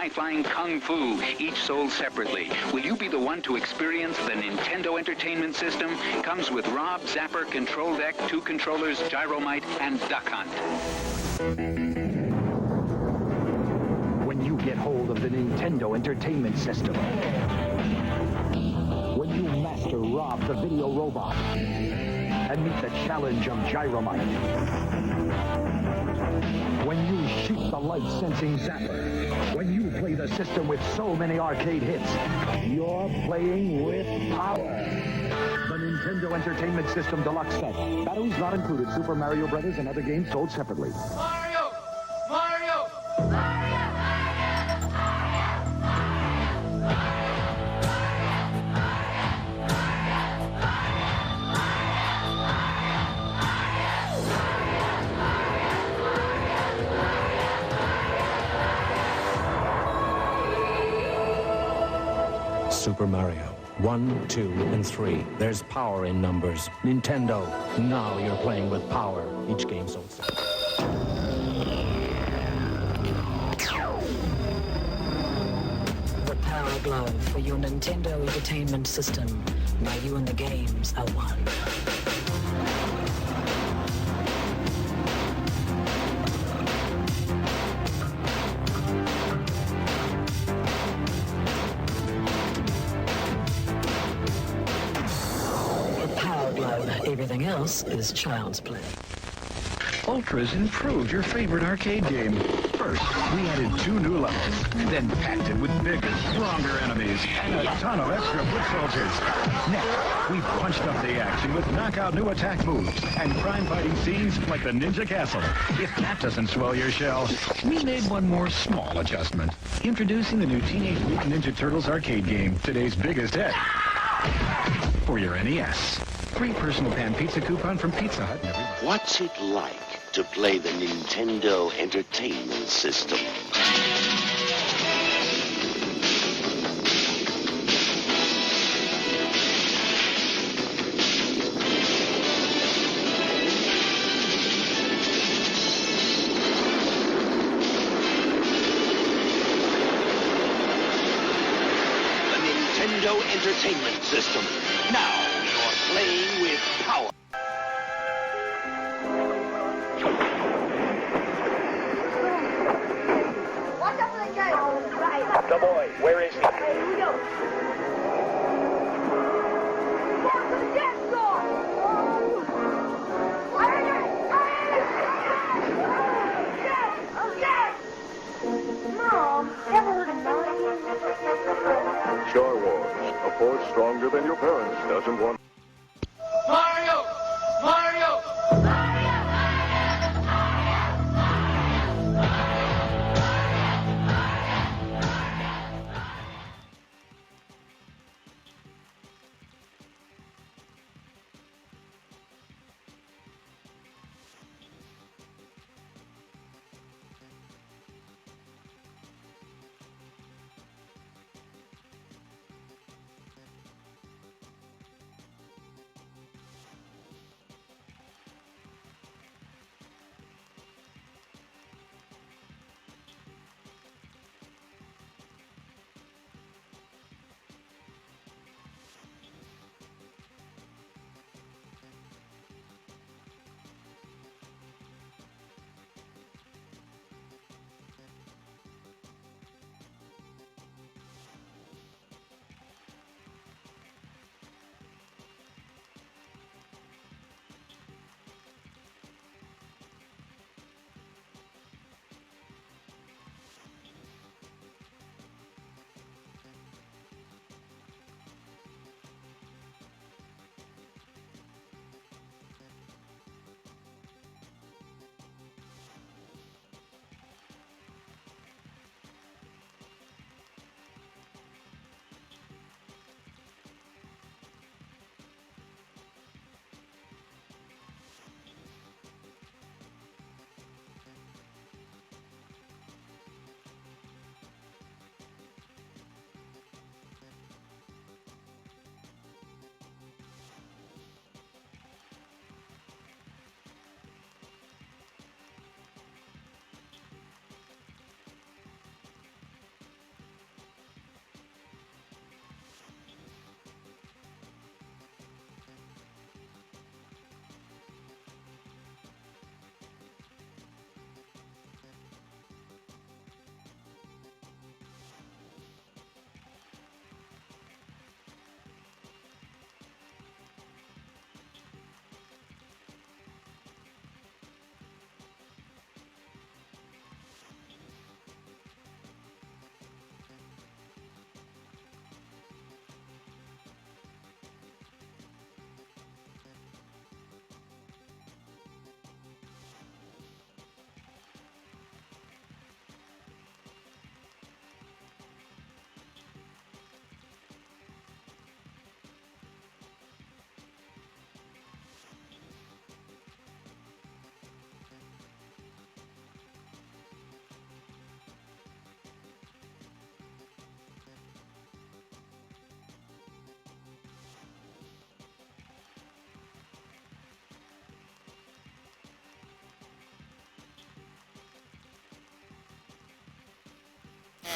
high-flying kung fu, each sold separately. Will you be the one to experience the Nintendo Entertainment System? Comes with Rob, Zapper, Control Deck, 2 controllers, Gyromite, and Duck Hunt. When you get hold of the Nintendo Entertainment System, when you master Rob the video robot, and meet the challenge of Gyromite, when you shoot the light-sensing Zapper, when you play the system with so many arcade hits, you're playing with power. The Nintendo Entertainment System Deluxe Set. Batteries not included. Super Mario Brothers and other games sold separately. Mario! Mario! Mario! Super Mario. 1, 2, and 3. There's power in numbers. Nintendo. Now you're playing with power. Each game sold separately. The Power Glove for your Nintendo Entertainment System. Now you and the games are one. Everything else is child's play. Ultra's improved your favorite arcade game. First, we added 2 new levels, then packed it with bigger, stronger enemies, and a ton of extra foot soldiers. Next, we punched up the action with knockout new attack moves and crime-fighting scenes like the Ninja Castle. If that doesn't swell your shell, we made one more small adjustment. Introducing the new Teenage Mutant Ninja Turtles arcade game, today's biggest hit. For your NES. Free personal pan pizza coupon from Pizza Hut. What's it like to play the Nintendo Entertainment System? The Nintendo Entertainment System. Now, playing with power. Watch out for the guy. Right. The boy, where is he? Hey, here we go. Mark the Death Star! Yes! Mom, ever heard of that? Star Wars, a force stronger than your parents doesn't want. Mario! Mario!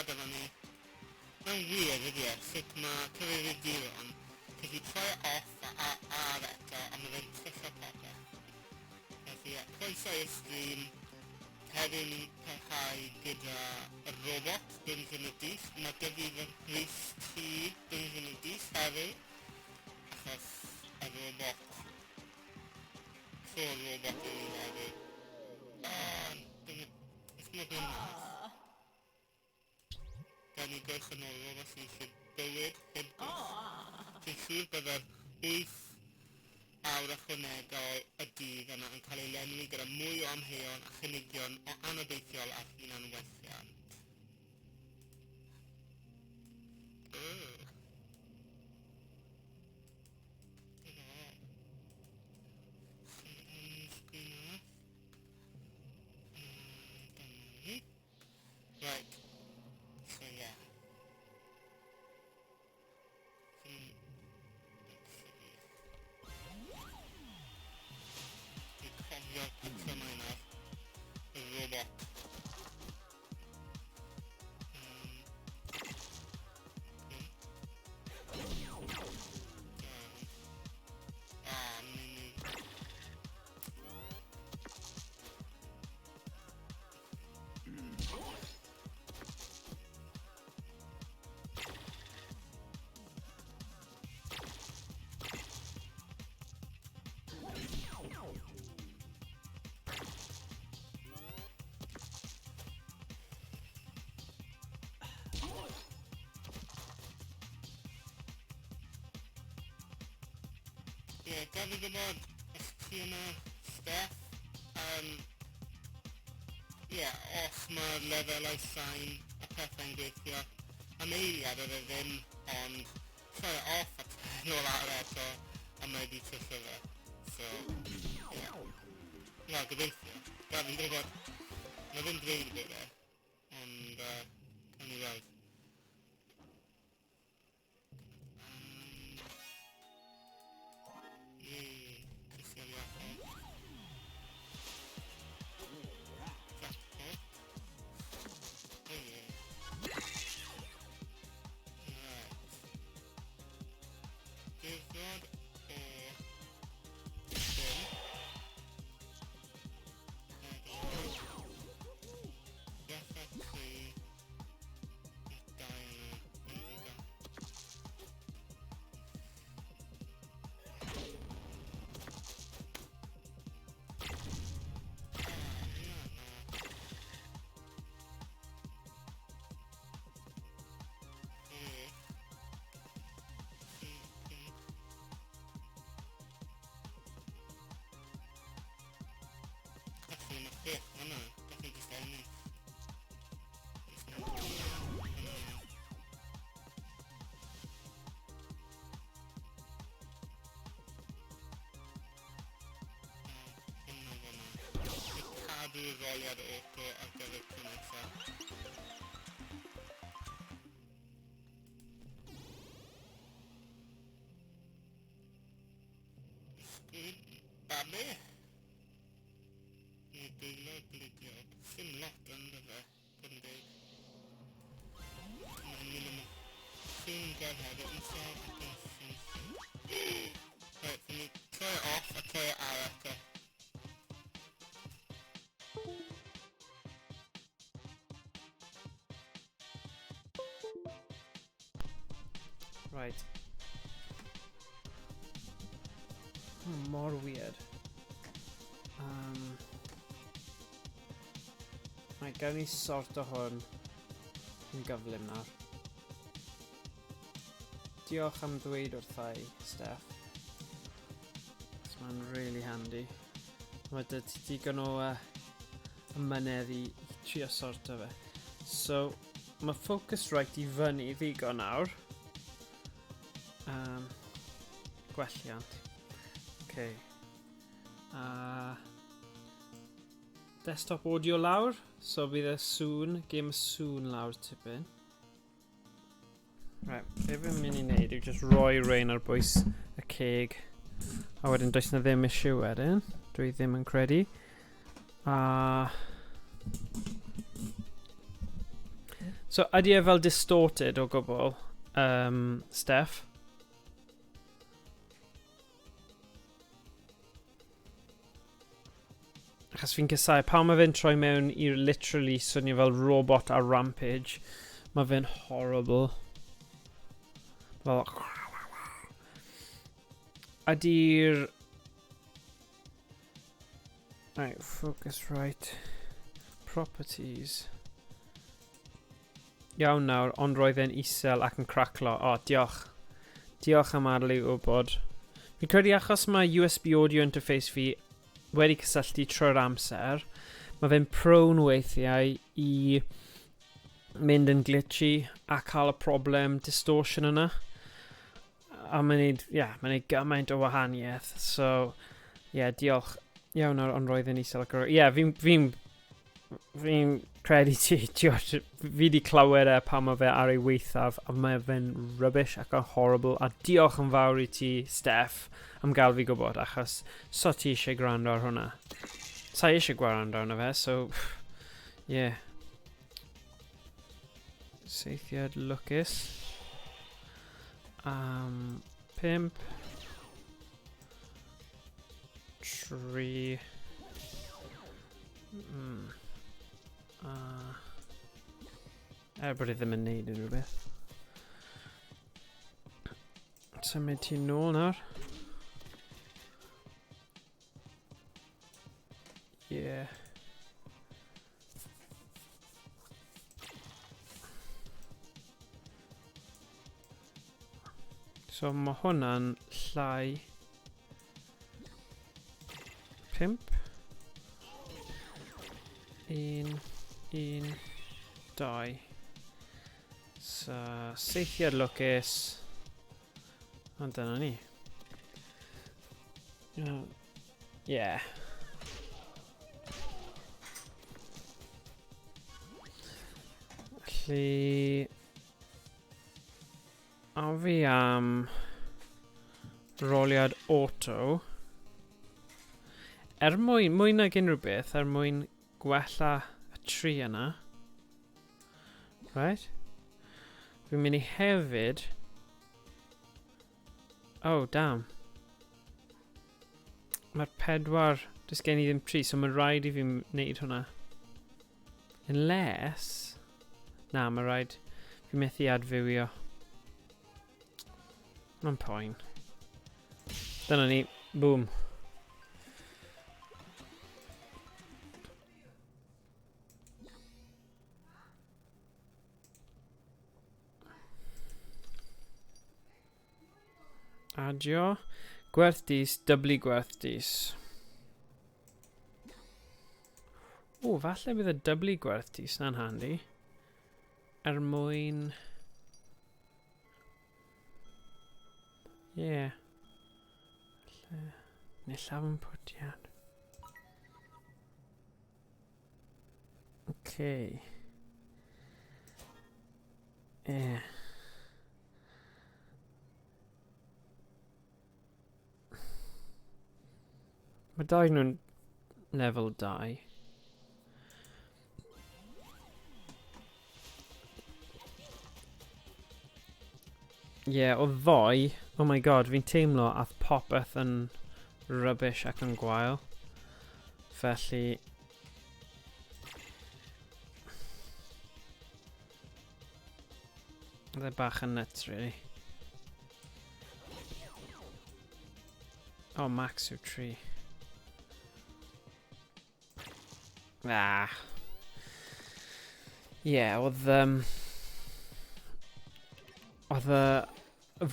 efo ni. Mae'n weird ydy e, sut mae cyfeiriaduron, cos i troi off ar eto, a mae fe'n trwsio popeth. Felly, croeso i'r stream, hefyd ni'n parhau gyda y robot, Dwnsiwn y Dis. Mae gyda fy Rhys T, Dwnsiwn y Dis hefyd, achos y robot, trwy'r robot yw ni hefyd. It's not good enough. Gael ni gwrs yn ôl robot sy'n eisiau bywyd hybus. Dwi'n siŵr byddai'r 8 awr ychwanegol y dydd yma yn cael ei lenwi gyda mwy o amheuon a chynigion o anobeithiol ar hunanweithiant. Right, so yeah. Dwi'n cofio picture mwy nawr, y robot. Ie, gad i gwybod os ti yna, Steph, os mae'r lefelau sain a pethau'n gweithio. Am eiliad oedd e ddim, ond troi off a nôl ar eto, a mae di trwsio fe. So, ie. Na, gobeithio. Gad i'n gwybod, mae ddim dweud bod e, ond, cael ni weld. Cadw'r roliad auto ar gyfer cynnysa. Ysgwyd babi. Neu deilad bligiad. Sim lot ynddo fe, bod yn dweud. Mae'n mynd yma. Sim gerhed yn sef y gysyn. Reit, fi'n ni troi off a troi ar eto. Right. Mor weird. Right, gawn ni sort o hwn yn gyflym nawr. Diolch am ddweud wrtha i, Steph. Mae'n really handy. Mae dy ti digon o ymynedd i trio sorto fe. So, mae Focusrite i fyny ddigon nawr. Gwelliant. Okay. Desktop audio lawr. So bydd y sŵn, game sŵn lawr tipyn. Right, be fi'n mynd i wneud yw just roi rein ar bwys y ceg. A wedyn does na ddim issue wedyn. Dwi ddim yn credu. So ydy e fel distorted o gwbl, Steph? Achos fi'n casau, pan mae fe'n troi mewn i'r literally swnio fel robot ar Rampage, mae fe'n horrible. Fel... Ydy'r... Right, focus right. Properties. Iawn nawr, ond roedd e'n isel ac yn craclo. O, diolch. Diolch am adael i wybod. Fi'n credu achos mae USB audio interface fi wedi cysylltu trwy'r amser, mae fe'n prone weithiau i mynd yn glitchy a cael y problem distortion yna. A mae'n neud gymaint o wahaniaeth. So, diolch. Iawn nawr, ond roedd e'n isel ac yr... Fi'n credu ti, fi wedi clywed pan mae fe ar ei weithaf a mae fe'n rubbish ac yn horrible a diolch yn fawr i ti, Steph, am gael fi gwybod achos so ti eisiau gwrando ar hwnna. Sa I eisiau gwrando arno fe, so, Saethiad lwcus. 5 3 bod I ddim yn neud unrhyw beth. Symud ti nôl nawr. So mae hwnna'n llai 5 1 1 2 so saethiad lwcus a dyna ni. Felly a fi am roliad auto mwy nag unrhyw beth mwyn gwella y tri yna. Right? Fi'n mynd I hefyd... Oh, damn. Mae'r 4... Does gen I ddim 3, so mae'n rhaid I fi wneud hwnna. Unless... Na, mae'n rhaid... Fi methu adfywio. Mae'n poen. Dyna ni. Boom. Adio. Gwerthdys, dyblu gwerthdys. O, falle bydd y dyblu gwerthdys na'n handi. Mwyn... Neu llafn pwtiad. Okay. Mae dau nhw'n level 2. O ddoi, oh my god, fi'n teimlo ath popeth yn rubbish ac yn gwael. Felly... They're bach yn nuts, really. Oh, Maxu tree. Oedd y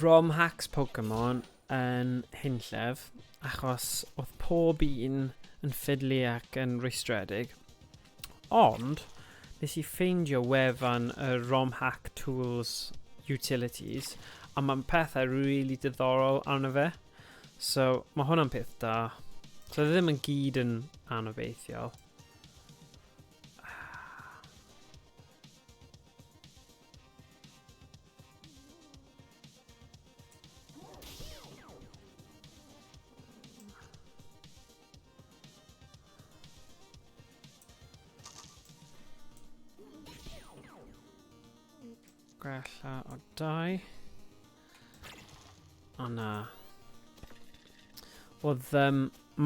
ROM hacks Pokemon yn hunllef achos oedd pob un yn ffidlu ac yn rwystredig. Ond, nes I ffeindio wefan y ROM hack tools utilities a mae'n pethau really diddorol arno fe. So, mae hwnna'n peth da. So, ddim yn gyd yn anobeithiol. Gwella o 2. O na. Oedd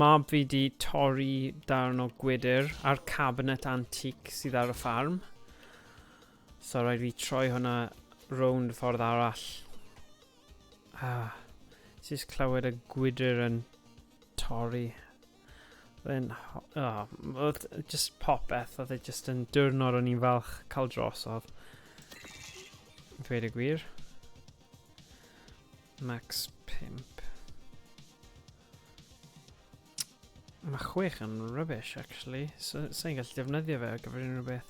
mab fi di torri darn o gwydr ar cabinet antique sydd ar y ffarm. So rhaid fi troi hwnna rownd y ffordd arall. Just clywed y gwydr yn torri. Then, just popeth. Oedd e just yn diwrnod o'n i'n falch cael drosodd. Dweud y gwir. Max 5. Mae 6 yn rubbish, actually. So, sa'n gallu defnyddio fe ar gyfer unrhyw beth.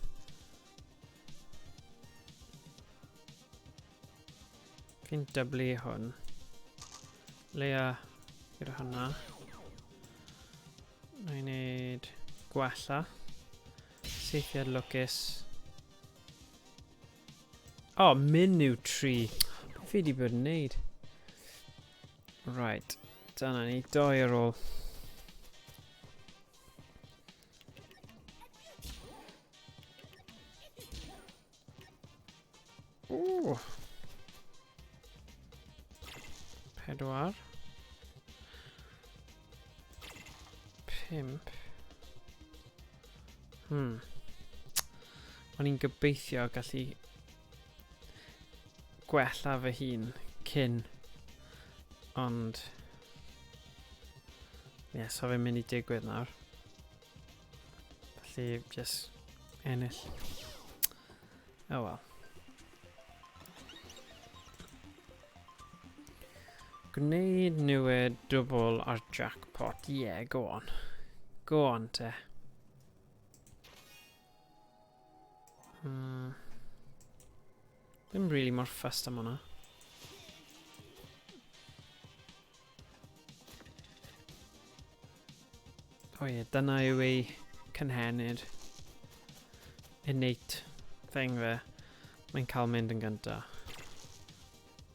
Fi'n dyblu hwn. Leia gyda hwnna. Na i wneud gwella. Seithiad lwcus. O, menu tree. Beth fi di bod yn neud? Right. Dyna ni, 2 ar ôl. Ooh. 4. 5. O'n i'n gobeithio gallu gwella fy hun cyn. Ond so fe'n mynd i digwydd nawr. Felly just ennill. Oh well. Gwneud newid double ar jackpot. Yeah, go on. Go on te. Ddim really mor fussed am hwnna. O ie, dyna yw ei cynhenid. Innate thing fe. Mae'n cael mynd yn gynta.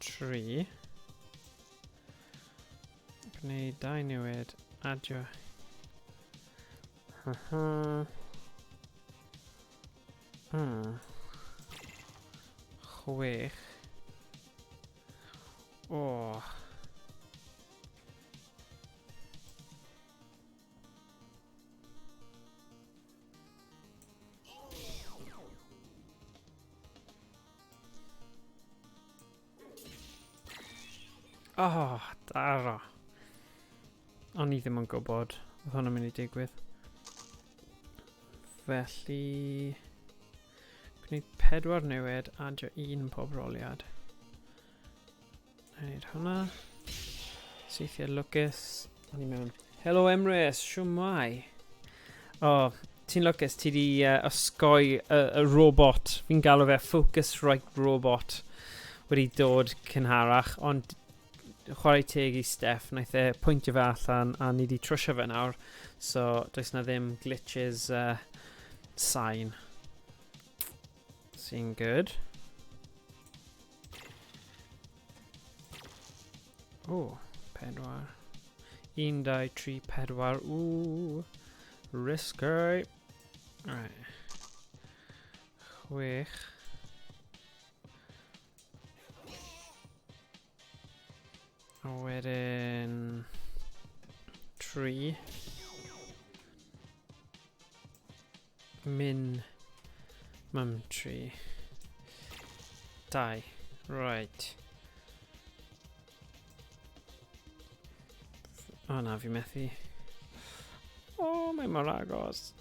3. Gwneud 2 newid. Adio. 6. O. O, daro. O'n i ddim yn gwybod. Oedd hwnna'n mynd i digwydd. Felly... gwneud 4 newid, adio 1 pob roliad. Wneud hwnna. Seithiad lwcus. O'n i mewn. Helo Emrys, siwmai. O, ti'n lwcus, ti di osgoi y robot. Fi'n galw fe Focusrite robot. Wedi dod cynharach, ond chwarae teg i Steph, naeth e pwyntio fe allan a ni di trwsio fe nawr. So, does na ddim glitches sign. Sy'n good. O, 4. 1, 2, 3, 4. Ooh, risky. Right. 6. A wedyn 3. Mum tree. 2. Right. O na, fi methu. O, mae mor agos.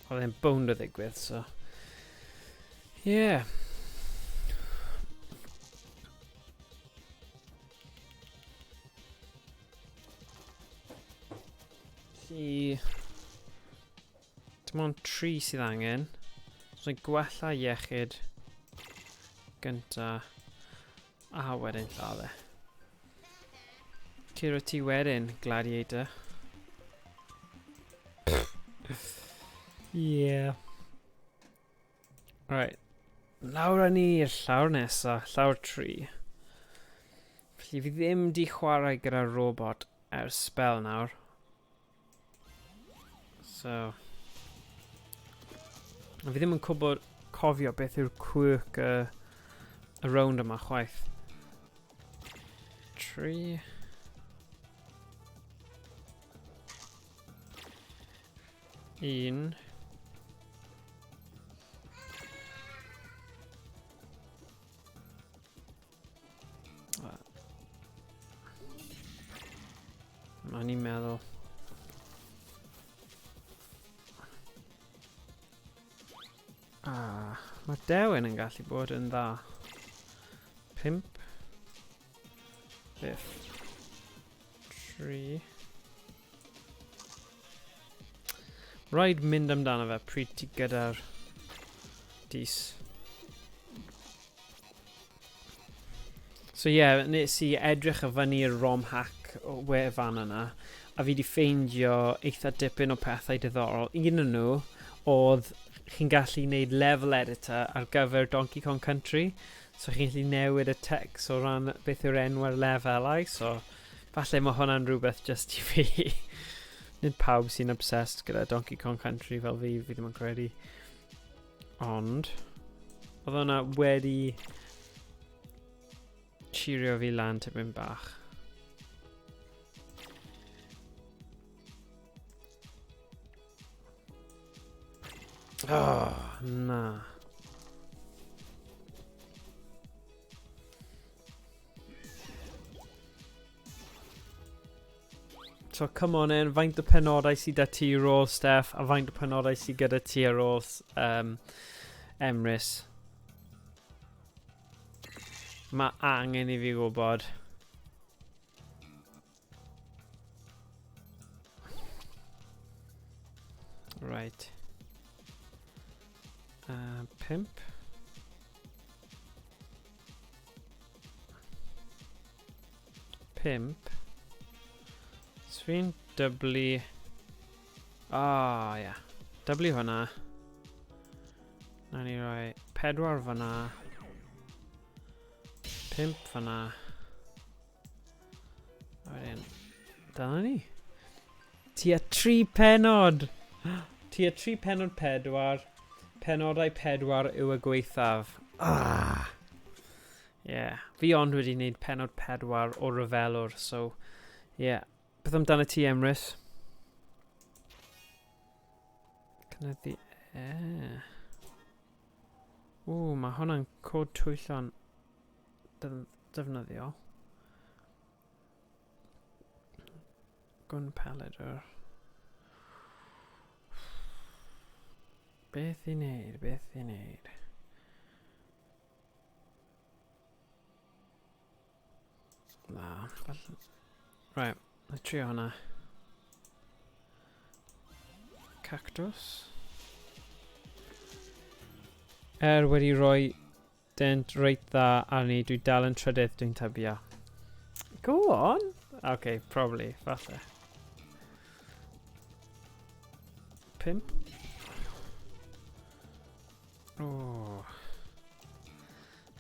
Oedd e'n bownd o ddigwydd, so... Yeah. Dim ond 3 sydd angen. So ni'n gwella iechyd gynta a wedyn lladd e. Curo ti wedyn, Gladiator. Yeah. Right. Lawr â ni'r llawr nesa, llawr 3. Felly fi ddim di chwarae gyda'r robot ers spel nawr. So, A fi ddim yn cofio beth yw'r quirk y round yma chwaith. 3. Un. O'n i'n meddwl. Mae Dewin yn gallu bod yn dda. 5. Biff. 3. Rhaid mynd amdano fe pryd ti gyda'r dis. So ie, nes i edrych y fyny'r ROM hack o wefan yna, a fi di ffeindio eitha dipyn o pethau diddorol. Un yn nhw oedd chi'n gallu gwneud level editor ar gyfer Donkey Kong Country, so chi'n gallu newid y text o ran beth yw'r enw'r lefelau, so falle mae hwnna'n rhywbeth just i fi. Nid pawb sy'n obsessed gyda Donkey Kong Country fel fi ddim yn credu. Ond, oedd hwnna wedi cheerio fi lan tipyn bach. Oh, na. So, come on in, faint o penodau sydd â ti ar ôl Steph, a faint o penodau sydd gyda ti ar ôl Emrys. Mae angen i fi gwybod. Right. 5. So fi'n dyblu... ie. Dyblu hwnna. Na ni roi 4 fyna. 5 fyna. A wedyn... Dyna ni. Tua 3 pennod! Tua 3 pennod 4. Pennodau 4 yw y gweithaf. Yeah. Fi ond wedi gwneud pennod 4 o ryfelwr, so... Yeah. Beth amdano ti, Emrys? Cynyddu... mae hwnna'n cod twyllon defnyddiol. Gunpowder. Beth i wneud? Na, right, na trio hwnna. Cactus. Wedi rhoi dent reit dda arni, dwi dal yn trydydd dwi'n tybio. Go on! Okay, probably, falle. 5.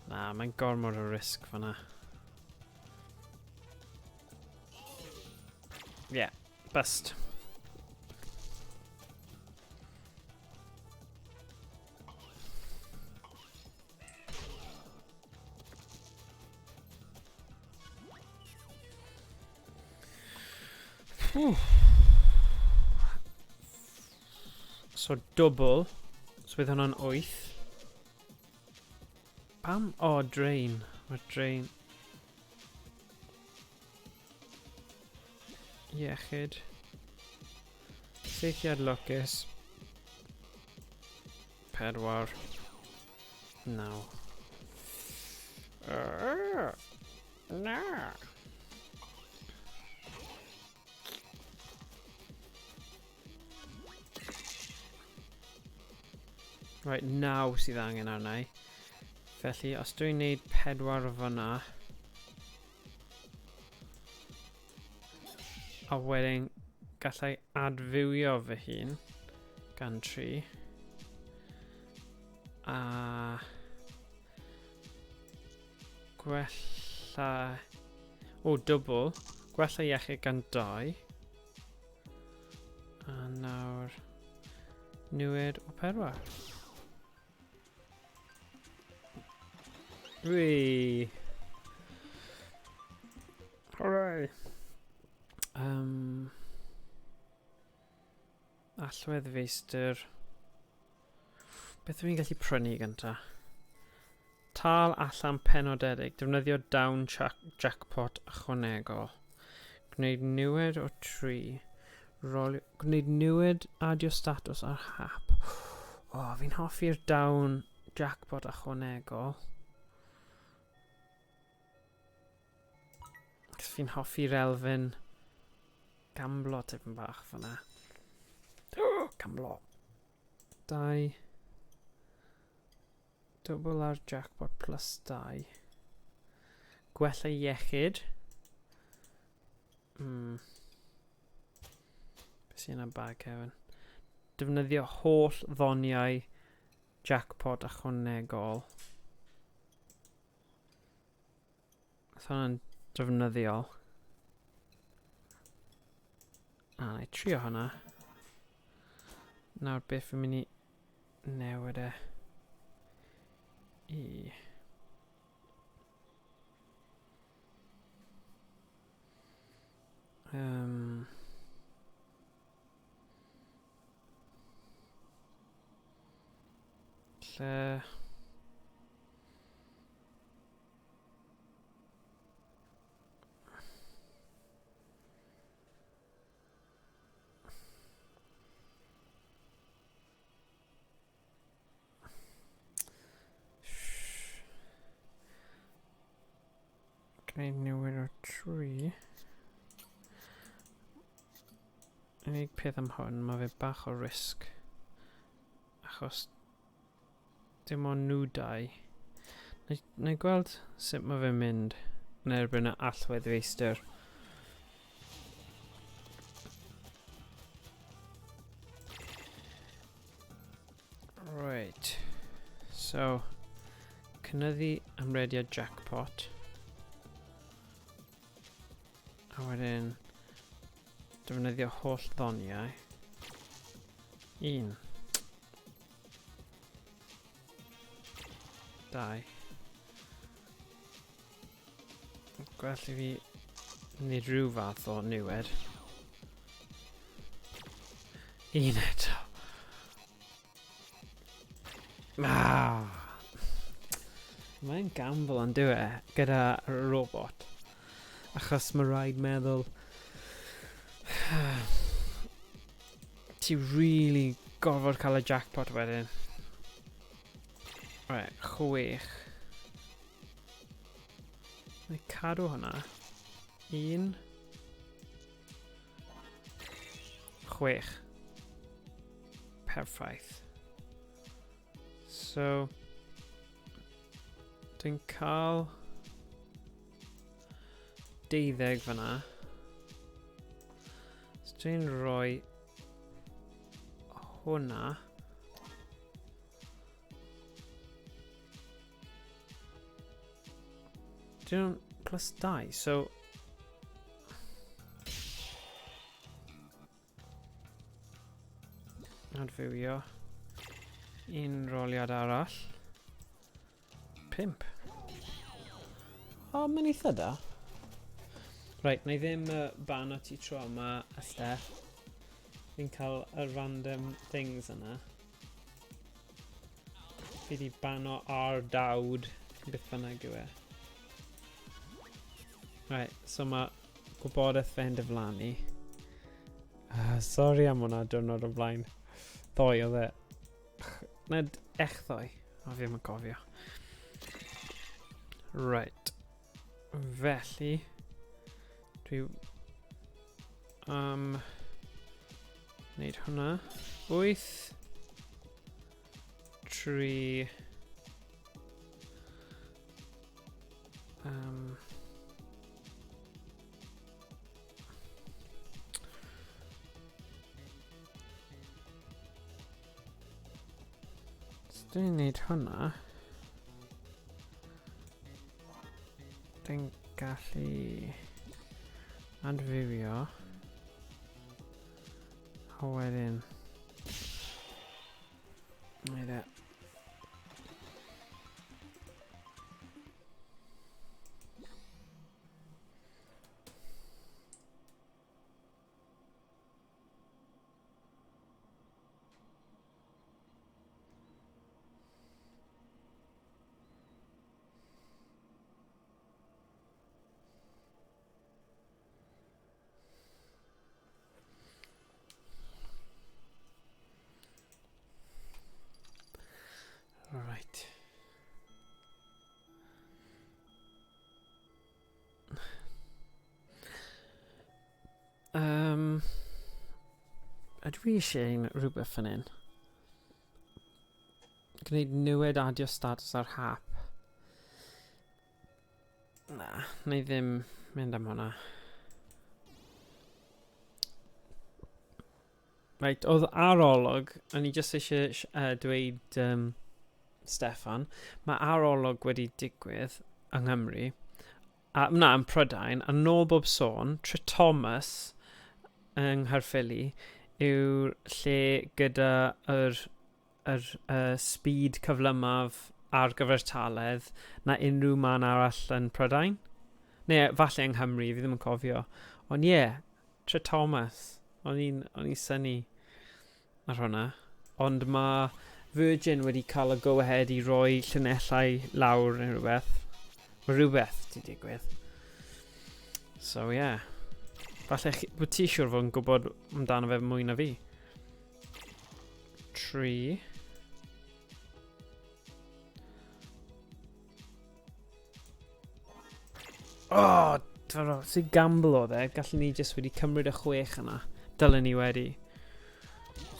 Na, mae'n gormod o risg fan'na. Yeah, bust. So double. So bydd hwnna'n 8. Pam? Oh, drain. Mae'r drain. Iechyd. Seiciad lwcus. 4. 9. Na. Right, 9 sydd angen arna i. Felly, os dwi'n neud 4 fyna, a wedyn gallai adfywio fy hun gan 3, a gwella... double. Gwella iechyd gan 2. A nawr... Newid o 4. Whee! Hooray! Allwedd feistr. Beth ydw i'n gallu prynu gynta? Tal allan penodedig. Defnyddio dawn jackpot ychwanegol. Gwneud niwed o 3. Gwneud niwed adio status ar hap. O, fi'n hoffi'r dawn jackpot ychwanegol. Fi'n hoffi'r elfen gamblo tipyn bach fyna. Gamblo. 2. Double ar jackpot plus 2. Gwella iechyd. Beth sy'n y bag hefyd? Defnyddio holl ddoniau jackpot ychwanegol. Oedd hwnna'n defnyddiol. A, na i trio hwnna. Nawr beth fi'n mynd i newid e i... lle... Gwneud newid o 3. Unig peth am hwn, mae fe bach o risg. Achos dim ond nhw 2. Na i gweld sut mae fe'n mynd yn erbyn y allwedd feistr. Right. So, cynyddu ymrediad jackpot. A wedyn defnyddio holl ddoniau. 1. 2. Gwell i fi wneud rhyw fath o niwed. 1 eto. Mae'n gamble yn dyw e gyda robot. Achos mae rhaid meddwl ti really gorfod cael y jackpot wedyn. Right, 6. Neu cadw hwnna. 1. 6. Perffaith. So, dwi'n cael 12 fyna. So dwi'n rhoi hwnna. Dwi'n plus 2, so adfywio. 1 roliad arall. 5. O, mae'n eitha da. Right, na i ddim bano ti tro yma lle. Fi'n cael y random things yna. Fi di bano ar dawd. Beth bynnag yw e. Right, so mae gwybodaeth fe'n diflannu. Sorry am hwnna, diwrnod o blaen. Ddoi oedd e. Nid echddoe. O, fi ddim yn cofio. Right. Felly... Dwi... Neud hwnna. 8. 3... Dwi'n neud hwnna. Dwi'n gallu adfywio. A wedyn neud e. Alright. Ydw i eisiau un rhywbeth fan hyn? Gwneud newid adio status ar hap. Na, neu ddim mynd am hwnna. Right, oedd arolwg, o'n i jyst eisiau dweud Steffan, mae arolwg wedi digwydd yng Nghymru, yn Prydain, a nôl bob sôn, Thomas yng Nghaerffili yw'r lle gyda yr speed cyflymaf ar gyfartaledd na unrhyw man arall yn Prydain. Neu falle yng Nghymru, fi ddim yn cofio. Ond ie, Thomas. O'n i'n synnu ar hwnna. Ond mae Virgin wedi cael y go-ahead i roi llunellau lawr neu rhywbeth. Mae rhywbeth wedi digwydd. So ie. Yeah. Falle bod ti siwr fod yn gwybod amdano fe mwy na fi. 3. Oh, sy'n gamble oedd e. Gallwn ni jyst wedi cymryd y 6 yna. Dylen ni wedi.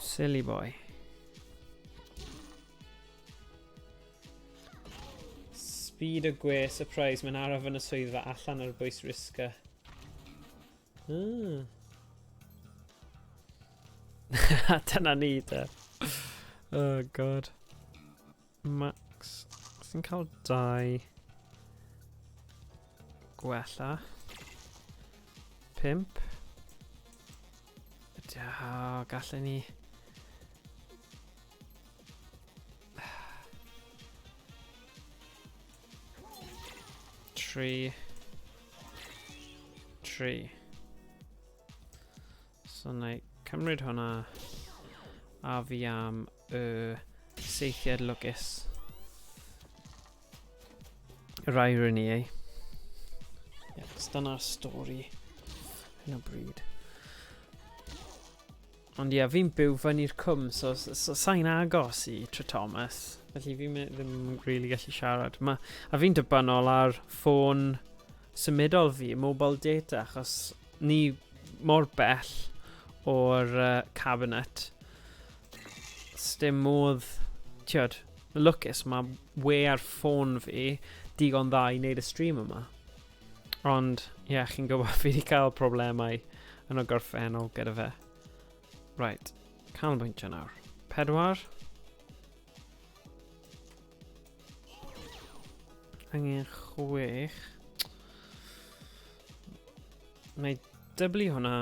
Silly boy. Speed o gwe, surprise, mae'n araf yn y swyddfa allan ar bwys risga. Dyna ni de. Oh god. Max. Sy'n cael 2 gwella. 5. Gallen ni 3. So na i cymryd hwnna a fi am y seithiad lwcus. Yr irony ei. Yes, dyna'r stori hyn o bryd. Ond ie, fi'n byw fyny'r cwm, so sa'n agos i Thomas. Felly fi ddim really gallu siarad. A fi'n dibynol ar ffôn symudol fi, mobile data, achos ni mor bell o'r cabinet. Sdim modd, tiod, lwcus, mae we ar ffôn fi digon dda i wneud y stream yma. Ond, ie, chi'n gwybod fi wedi cael problemau yn o gorffennol gyda fe. Right, canolbwyntio nawr. 4. Angen 6. Na i dyblu hwnna.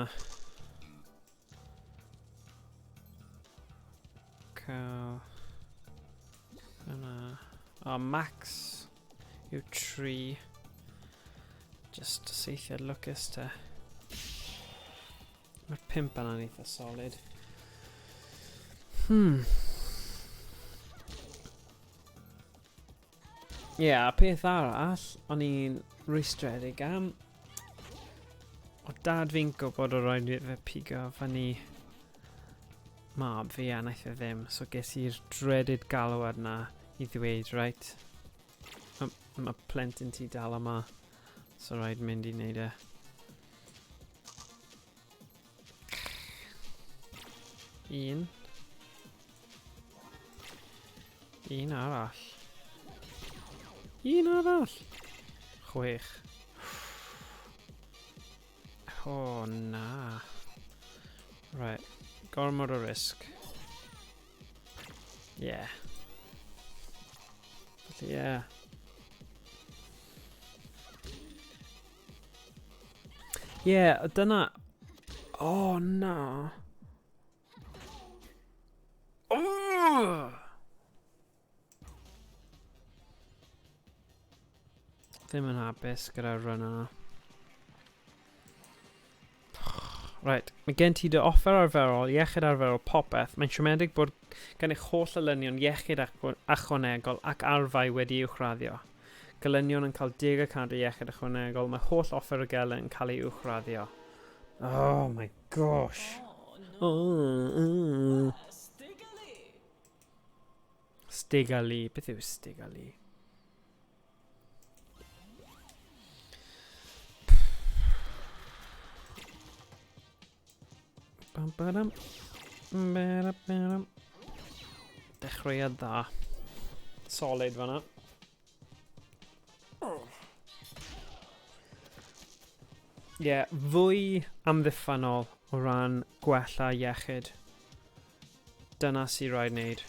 Cael hwnna. O, max yw 3. Just seithiad lwcus te. Mae'r 5 yna'n eitha solid. Ie, a peth arall, o'n i'n rwystredig am. O dad fi'n gwybod o roed fe pigo fyny mab fi a naeth e ddim. So ges i'r dreaded galwad na i ddweud, right, mae plentyn ti dal yma. So rhaid mynd i wneud e. Un arall. 6. Oh na. Right, gormod o risg. Yeah. Yeah. Yeah, dyna. Oh na. Oh! Ddim yn hapus gyda'r run yna. Right, mae gen ti dy offer arferol, iechyd arferol popeth. Mae'n siomedig bod gan eich holl olynion iechyd ychwanegol ac arfau wedi uwchraddio. Gelynion yn cael 10% o iechyd ychwanegol. Mae holl offer o gelen yn cael ei uwchraddio. Oh my gosh. Stigali. Beth yw Stigali? Bam badam. Dechreuad dda. Solid fan'na. Ie, fwy amddiffynol o ran gwella iechyd. Dyna sy'n rhaid wneud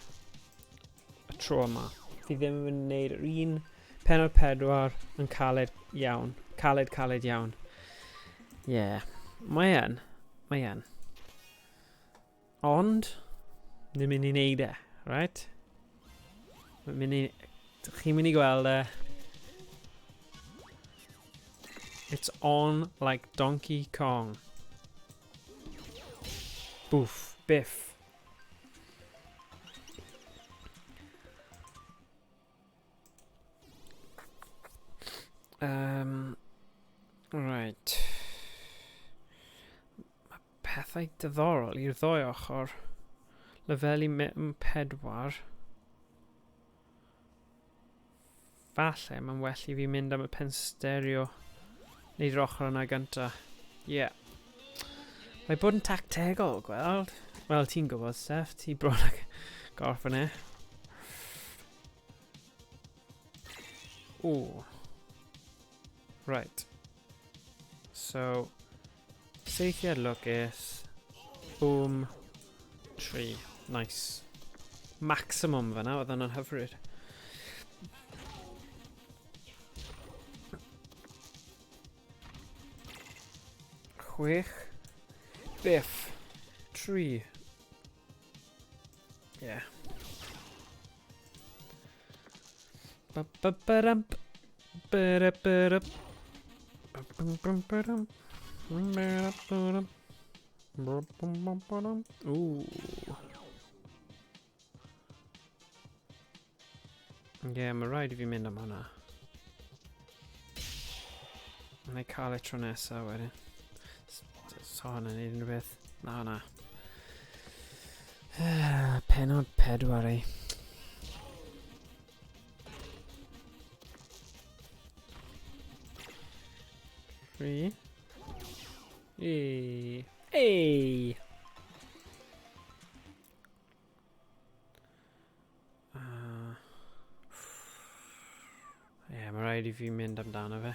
y tro yma. Fi ddim yn wneud yr un Pennod 4 yn caled iawn. Caled iawn. Ie, mae yn. Ond, ni'n mynd i wneud e, right? Chi'n mynd i gweld e. It's on like Donkey Kong. Boof, biff. Right. Mae pethau diddorol i'r ddoi ochr. Lefeli 4. Falle mae'n well i fi mynd am y pen stereo neu'r ochr yna gynta. Ie. Mae bod yn tactegol, gweld. Wel, ti'n gwybod, Steph. Ti bron ag gorffen e. Ooh. Right. So, seithiad lwcus. Boom. 3. Nice. Maximum fyna, oedd yna'n hyfryd. Chwech. Biff. 3. Yeah. Ba-ba-ba-dump. Ba-da-ba-dup. Ba-bum-bum-ba-dum. Ba-da-ba-dum. Ba-bum-bum-ba-dum. Ooh. Yeah, mae rhaid i fi mynd am hwnna. Neu cael e tro nesa wedyn. So hwnna'n neud unrhyw beth. Na. Pennod 4 ei. Three. Hey. Ie, mae rhaid i fi mynd amdano fe.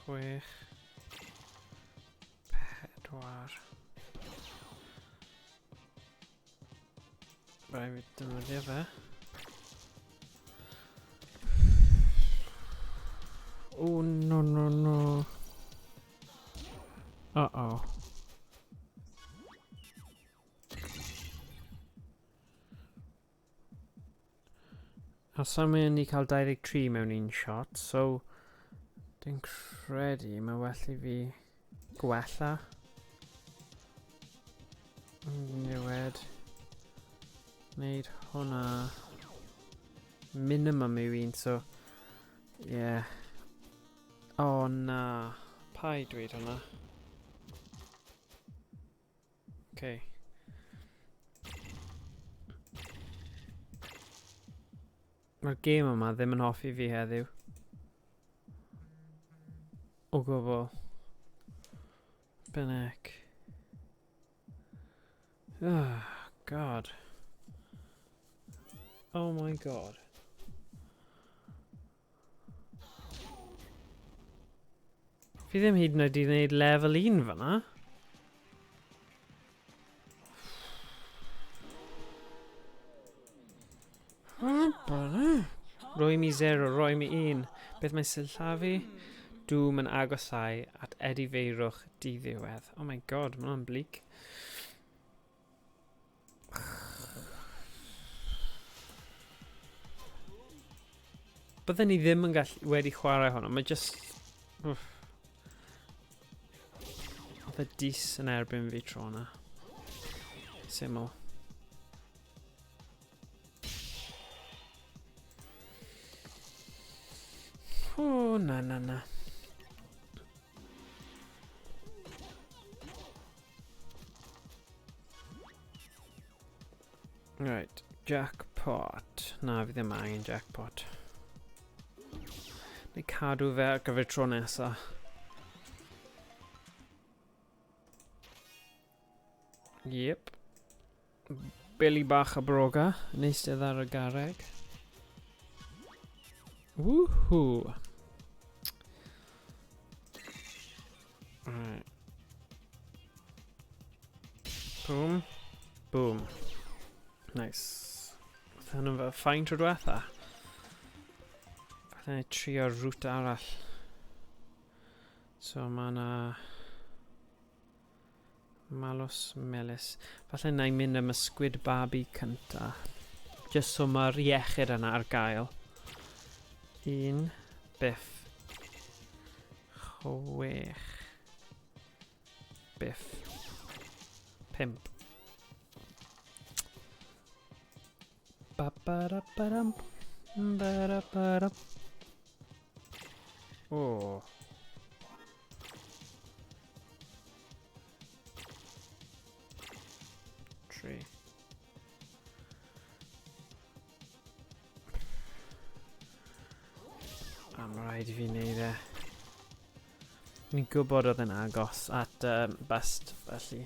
Chwech. 4. Rhaid fi defnyddio fe. Oh, no. Uh-oh. Os am mynd i cael 23 mewn un shot, so dwi'n credu mae well i fi gwella. Niwed. Wneud hwnna minimum yw un, so yeah. Oh na, pa i dweud hwnna? Okay. Mae'r game yma ddim yn hoffi fi heddiw. O gwbl. Bynnag. Oh, God. Oh my God. Fi ddim hyd yn oed i wneud level 1 fyna. Roi mi 0, roi mi 1. Beth mae sillafu? Dŵm yn agosau at edifeirwch diddiwedd. Oh my God, mae hwnna'n bleak. Byddwn ni ddim yn wedi chwarae hwnna, mae just... Oedd y dis yn erbyn fi tro na. Syml. O, na. Right, jackpot. Na, fi ddim angen jackpot. Neu cadw fe ar gyfer tro nesa. Yep. Billy bach a broga. Yn eistedd ar y garreg. Woohoo! Right. Boom. Boom. Nice. Fatha nhw fe ffain tro diwetha. Fatha ni trio route arall. So ma' 'na malws melys. Falle na I mynd am y squid babi cynta. Just so ma'r iechyd yna ar gael. 1 biff. 6 biff. 5. Ba-ba-da-ba-dum. Ba-da-ba-dum. Oh. Tree. Am rhaid I fi wneud e. Ni'n gwybod oedd yn agos at best, felly.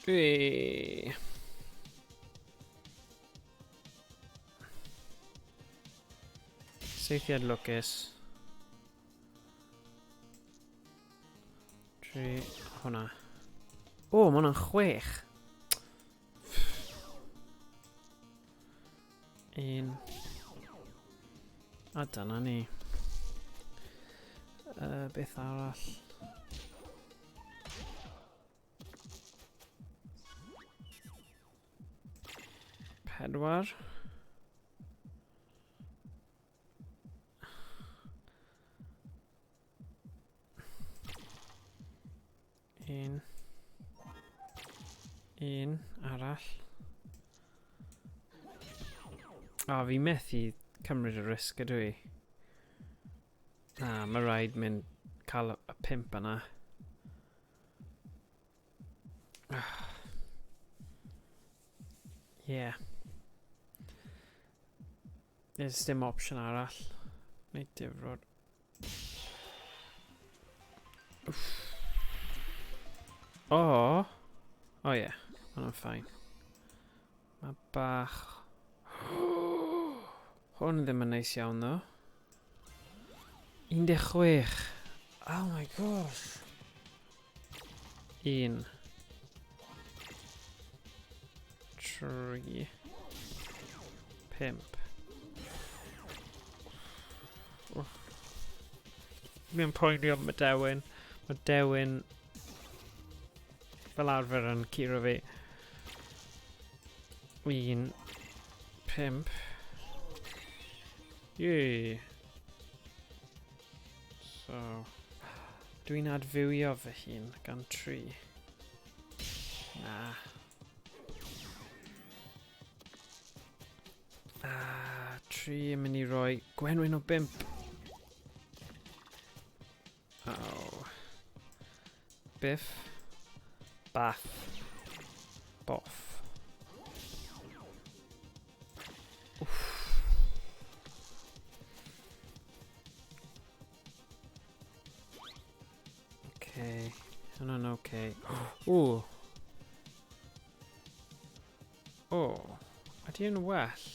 Wee. Seithiad lwcus. 3, hwnna. O, ma' hwnna'n 6. 1. A dyna ni. Beth arall? 4. 1. 1 arall. O, fi methu cymryd y risg ydw I. Na, mae rhaid mynd cael y 5 yna. Yeah. There's dim option arall. Neu difrod. O! O ie, ma' hwnna'n ffain. Mae bach... Hwn ddim yn neis iawn ddo. 16. Oh my gosh. 1. 3. 5. Mi'n poeni am y dewin. Mae dewin fel arfer yn curo fi. 1. 5. Yay. So, dwi'n adfywio fy hun gan 3. Na. 3 yn mynd I roi gwenwyn o 5. Oh. Biff. Bath. Boff. Oof. Okay. Hwnna'n okay. Ooh. Oh. Ydy yn well?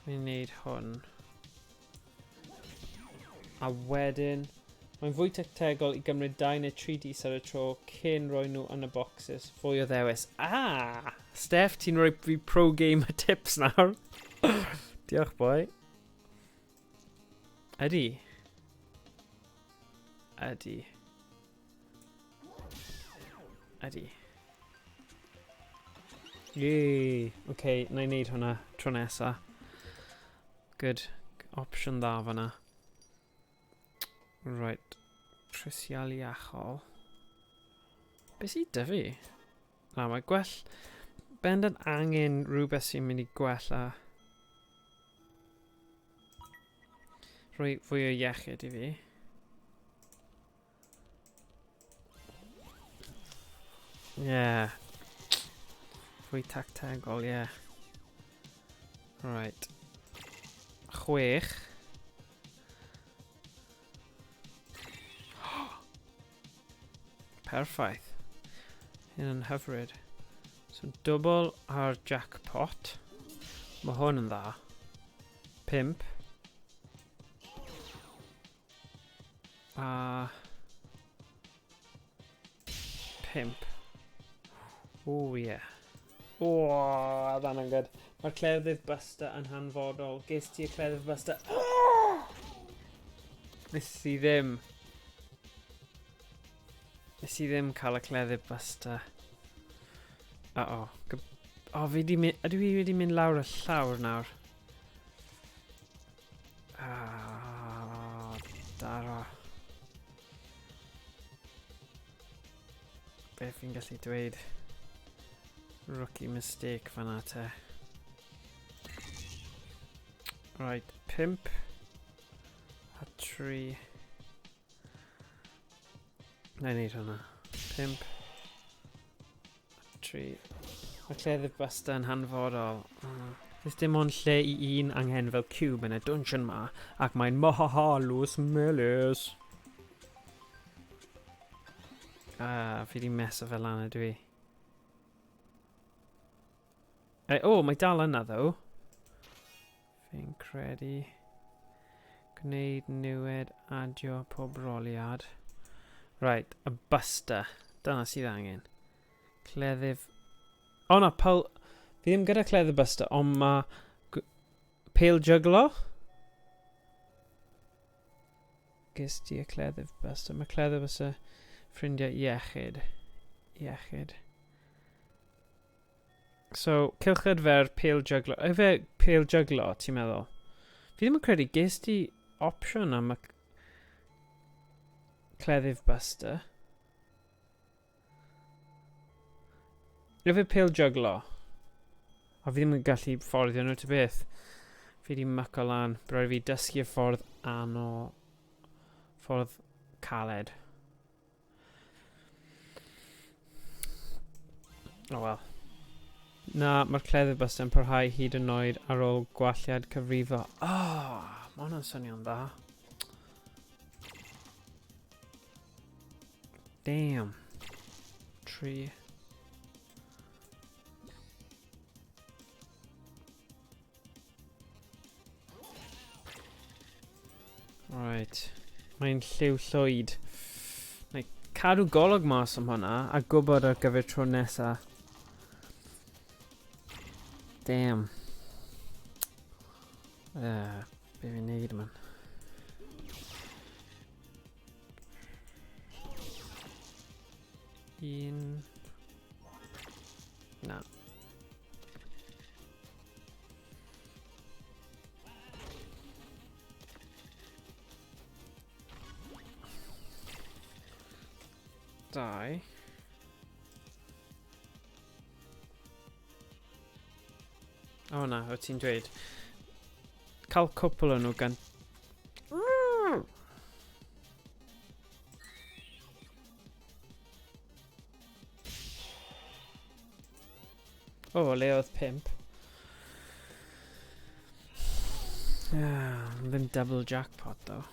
Fi'n neud hwn. A wedyn, mae'n fwy tactegol I gymryd 2 neu 3 dis ar y tro cyn roi nhw yn y boxes. Fwy o ddewis. Ah! Steph, ti'n rhoi fi pro gamer tips nawr. Diolch, boi. Ydy. Ydy. Ydy. Yay! Okay, na I wneud hwnna tro nesa. Good. Option dda fanna. Right. Trisialiachol. Be sy 'da fi? Na, mae gwell... Bendant angen rhywbeth sy'n mynd I gwella... Rhoi fwy o iechyd I fi. Yeah. Fwy tactegol, yeah. Right. 6. Perffaith. Hyn yn hyfryd. So double ar jackpot. Mae hwn yn dda. 5. A 5. Oh yeah. Oh, that's not good. Mae'r cleddyf Buster yn hanfodol. Ges ti y cleddyf Buster? Nes i ddim. Nes i ddim cael y cleddyf Buster. Uh-oh. O, fi di mynd... Ydw i wedi mynd lawr y llawr nawr? Daro. Beth fi'n gallu dweud? Rookie mistake fan'na te. Right, 5 a 3. Na i wneud hwnna. 5 a 3. Mae cleddyf Buster yn hanfodol. Does dim ond lle i un angen fel cube yn y Dwnsiwn ma, ac mae'n mohahalws melys. Fi di meso fel lan ydw i. Mae dal yna ddo. Fi'n credu. Gwneud newid adio pob roliad. Right, y Buster. Dyna sydd angen. Cleddyf... O na, Paul... Fi ddim gyda cleddyf Buster, ond mae... Pale Juggler. Ges ti y cleddyf Buster. Mae cleddyf Buster ffrindiau iechyd. Iechyd. So, cilchyd fe'r Pale Juggler. Fe Pale Juggler, ti'n meddwl? Fi ddim yn credu, ges ti opsiwn am y cleddyf Buster. Fe Pale Juggler. A fi ddim yn gallu fforddio nhw ty beth. Fi di myco lan. Rhaid fi dysgu y ffordd ffordd caled. O wel. Na, mae'r cleddyf Buster yn parhau hyd yn oed ar ôl gwalliad cyfrifo. Mae hwnna'n swnio'n dda. Damn. 3. Right. Mae'n lliw llwyd. Neu cadw golwg mas am hwnna a gwybod ar gyfer tro nesa. Damn. Be fi'n neud man. Na. Die. O na, o ti'n dweud. Cael cwpl o nhw gan... O, le oedd 5. Ddim double jackpot, though.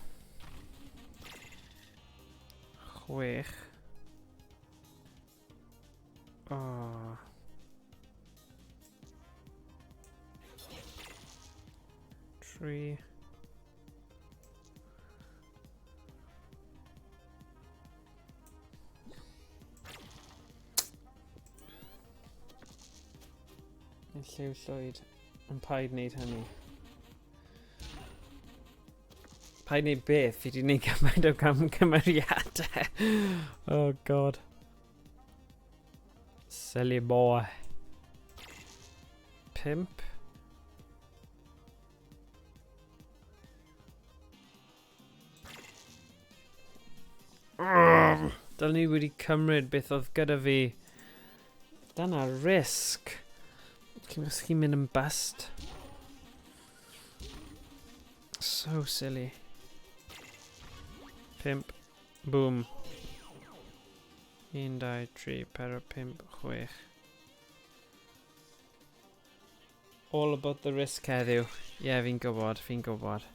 6. Oh. 3. Yn lliw llwyd. Ond paid wneud hynny. Paid wneud beth? Fi di wneud gymaint o cymeriadau. Oh god. Silly boy. 5. Dal ni wedi cymryd beth oedd gyda fi. Dyna risg. Cymryd chi'n mynd yn bust. So silly. 5. Boom. 1, 2, 3, 4, 5, 6. All about the risk heddiw. Ie, fi'n gwybod.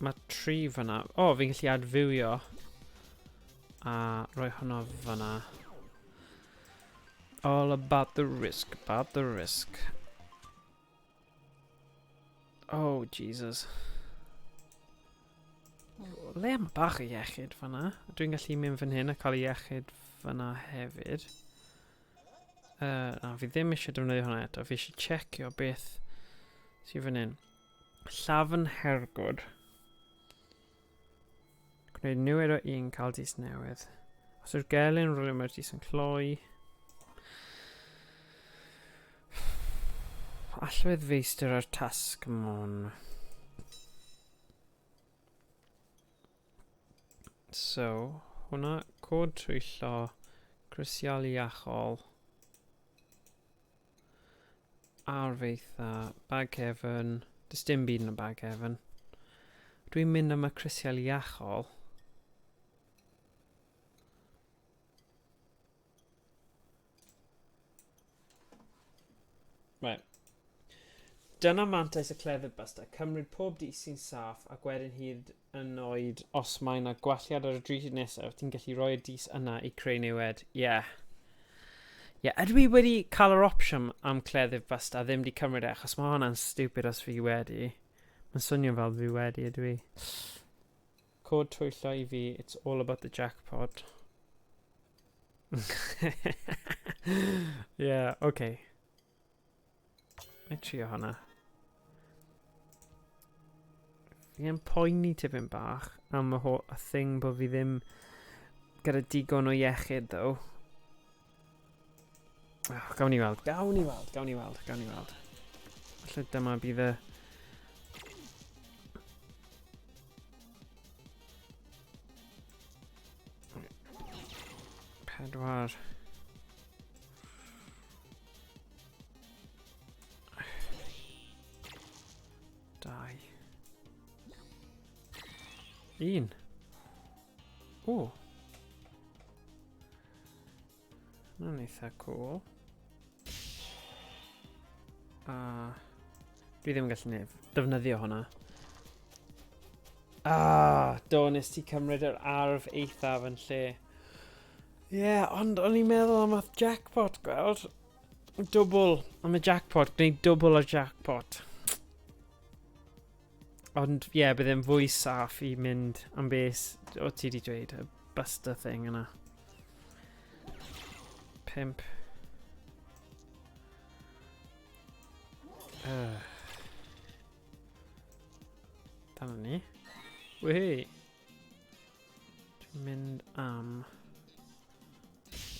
Mae 3 fyna. O, fi'n gallu adfywio. A rhoi hwnna fyna. All about the risk, Oh, Jesus. Le am bach o iechyd fyna. Dwi'n gallu mynd fan hyn a cael iechyd fyna hefyd. Na, fi ddim eisiau defnyddio hwnna eto. Fi eisiau checio beth sy'n fan hyn. Llafn hergwd. Gwneud newid o 1, cael dis newydd. Os yw'r gelyn rhywle mae'r dis yn cloi. Allwedd feistr ar tasg mon. So, hwnna cod trwyllo, grisialiachol, arfeitha, bag hefyn, does dim byd yn y bag hefyn. Dwi'n mynd am y grisialiachol. Right. Dyna mantais y cleddyf buster. Cymryd pob dis sy'n saff ac wedyn hyd yn oed os mae yna gwalliad ar y dryd nesaf, ti'n gallu rhoi y dis yna i creu newid. Ie. Ydw i wedi cael yr opsiwn am cleddyf buster a ddim wedi cymryd e, achos mae hwnna'n stupid os fi wedi. Mae'n swnio fel fi wedi, ydw i. Cod twyllo i fi, it's all about the jackpot. Okay. Mae'n trio hwnna. Fi yn poeni tipyn bach am y thing bod fi ddim gyda digon o iechyd, ddo. Gawn ni weld. Felly dyma bydd y... Pedwar. Dau. 1. O. Hwna'n eitha cool. Dwi ddim yn gallu defnyddio hwnna. Do, nes ti cymryd yr arf eithaf yn lle. Ond o'n i'n meddwl am y jackpot, gweld? Dwbl am y jackpot, gwneud dwbl o'r jackpot. Ond byddai'n fwy saff i mynd am beth o ti wedi dweud, y buster thing yna. 5. Dyna ni. Wei. Dwi'n mynd am...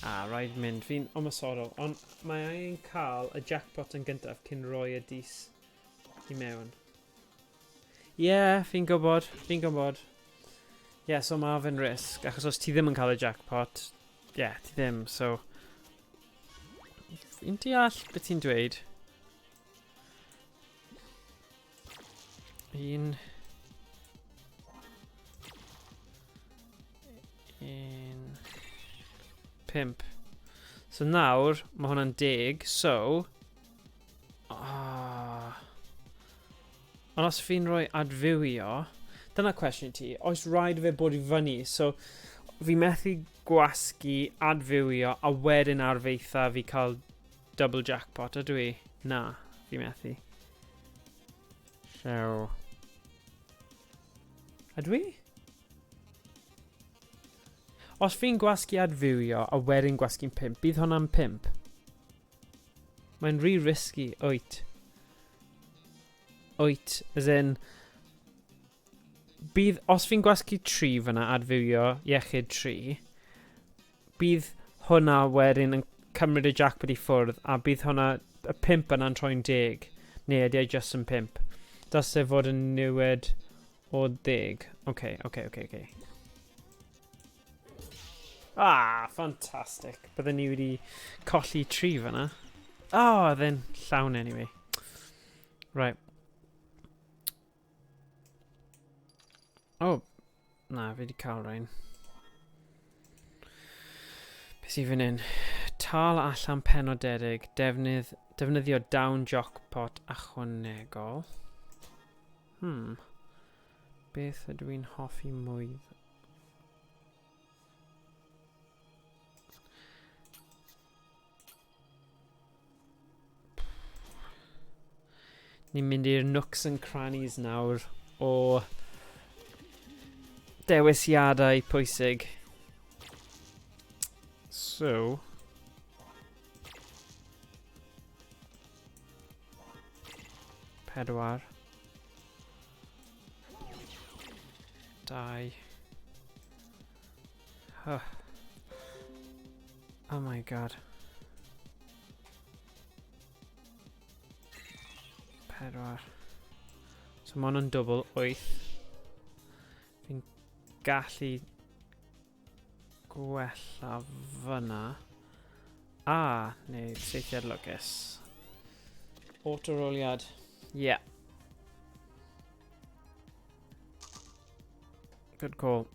Rhaid mynd. Fi'n omasorol. Ond mae angen cael y jackpot yn gyntaf cyn rhoi y dis i mewn. Fi'n gwybod. So mae fe'n risg. Achos os ti ddim yn cael y jackpot, ti ddim. So, fi'n deall beth ti'n dweud. 1. 5. So nawr, mae hwnna'n 10. So... Ond os fi'n rhoi adfywio... Dyna cwestiwn ti. Oes rhaid fe bod i fyny? So, fi methu gwasgu adfywio a wedyn arfeitha fi cael double jackpot, ydw i? Na, fi methu. So... Ydw i? Os fi'n gwasgu adfywio a wedyn gwasgu'n 5, bydd hwnna'n 5? Mae'n risky, 8. 8, as in... Bydd, os fi'n gwasgu 3 fyna adfywio iechyd 3, bydd hwnna wedyn yn cymryd y jackpot i ffwrdd a bydd hwnna, y 5 yna'n troi'n 10. Neu ydy e just yn 5. Does e fod yn newid o 10. Okay. Fantastic. Byddwn ni wedi colli 3 fyna. Then llawn anyway. Right. Na, fi wedi cael rhain. Beth sydd fan hyn? Tal allan penodedig, defnyddio down jackpot ychwanegol. Beth ydw i'n hoffi mwy? Ni'n mynd i'r nooks and crannies nawr o dewisiadau pwysig. So, pedwar, 2. Oh my god. 4. So ma' hwn yn double 8. Fi'n gallu gwella fyna. Neu saethiad lwcus. Autoroliad. Yeah. Good call.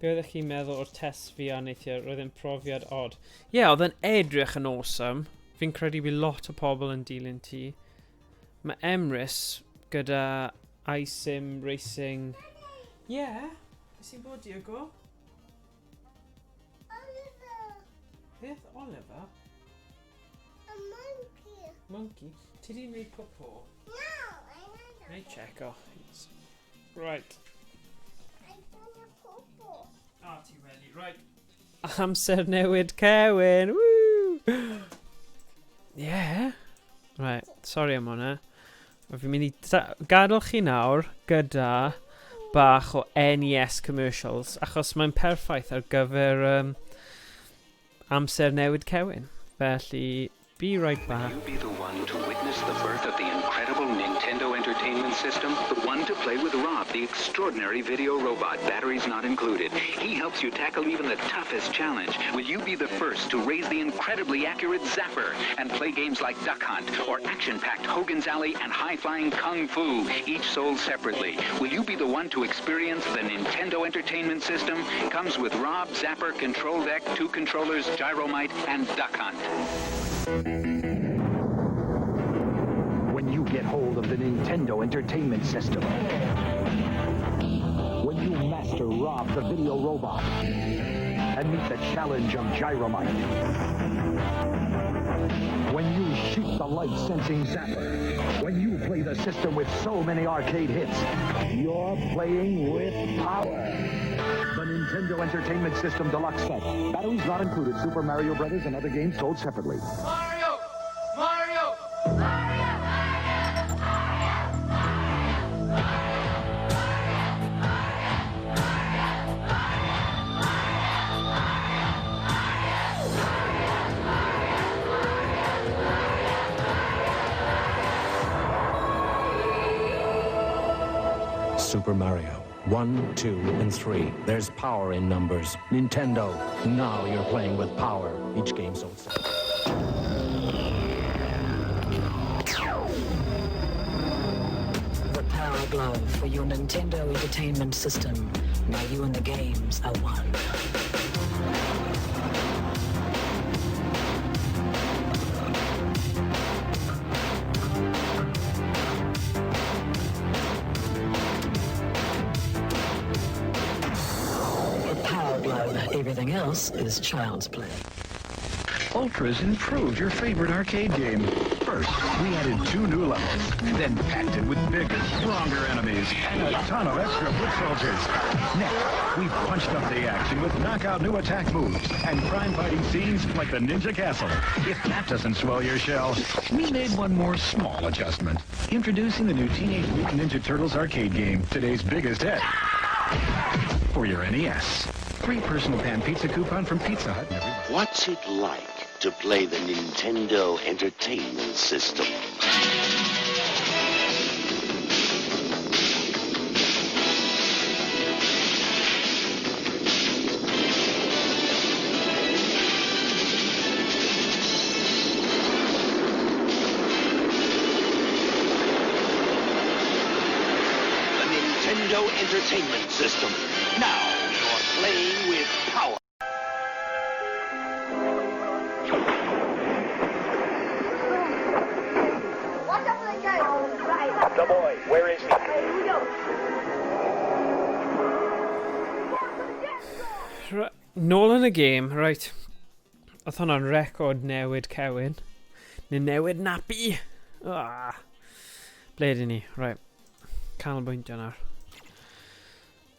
Be oeddech chi'n meddwl o'r test fi a neithiwr? Roedd e'n profiad odd. Oedd e'n edrych yn awesome. Fi'n credu bydd lot o pobl yn dilyn ti. Mae Emrys gyda iSim Racing. Beth sy'n bod Diego? Oliver. Beth Oliver? A monkey. Monkey? Ti di wneud pwpo? No, I know that. Neu check o. Right. Ti wedi, right. Amser newid Cewin, woo! Right, sorry am hwnna. Fi'n mynd i gadael chi nawr gyda bach o NES commercials, achos mae'n perffaith ar gyfer amser newid Cewin. Felly, be right back. Will you be the one to witness the birth of the incredible Nintendo Entertainment System? The one to play with Rob, the extraordinary video robot, batteries not included. He helps you tackle even the toughest challenge. Will you be the first to raise the incredibly accurate Zapper and play games like Duck Hunt or action-packed Hogan's Alley and high-flying Kung Fu, each sold separately? Will you be the one to experience the Nintendo Entertainment System? Comes with Rob, Zapper, Control Deck, 2 controllers, Gyromite, and Duck Hunt. When you get hold of the Nintendo Entertainment System, when you master Rob the video robot and meet the challenge of Gyromite, when you shoot the light-sensing Zapper, when you play the system with so many arcade hits, you're playing with power. The Nintendo Entertainment System Deluxe Set. Batteries not included. Super Mario Brothers and other games sold separately. Mario! Mario! Super Mario. 1, 2, and 3. There's power in numbers. Nintendo. Now you're playing with power. Each game sold separately. The Power Glove for your Nintendo Entertainment System. Now you and the games are one. Everything else is child's play. Ultra's improved your favorite arcade game. First, we added 2 new levels, then packed it with bigger, stronger enemies and a ton of extra foot soldiers. Next, we punched up the action with knockout new attack moves and crime-fighting scenes like the Ninja Castle. If that doesn't swell your shell, we made one more small adjustment. Introducing the new Teenage Mutant Ninja Turtles arcade game, today's biggest hit. For your NES. Free personal pan pizza coupon from Pizza Hut. What's it like to play the Nintendo Entertainment System? The Nintendo Entertainment System. Now you're playing with power. Watch out for the guy. Right. The boy, where is he? Here we go. Right, nôl yn y game, right. Oedd hwnna'n record newid Cewin. Neu newid napi. Ah. Ble ydyn ni? Right. Canolbwyntio nawr.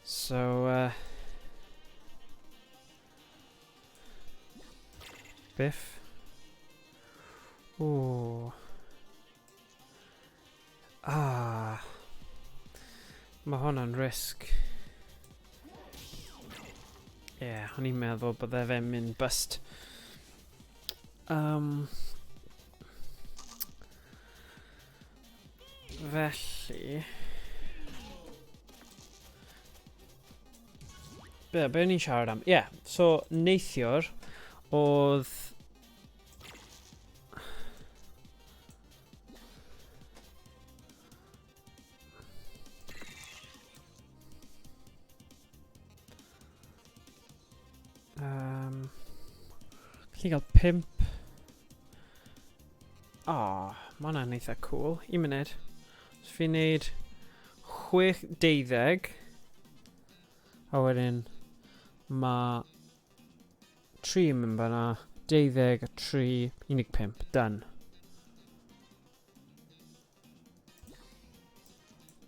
So, Biff. Ooh. Ah. Mae hwnna'n risg. Yeah, o'n i'n meddwl bydde fe'n mynd bust. Felly... Be o'n i'n siarad am? Yeah, so neithiwr oedd... Gallu gael 5... Oh, ma' hwnna'n eitha cool. 1 munud. So fi'n neud 6 a wedyn ma' 3 yn mynd fan'na, 12 a 3, 15. Done.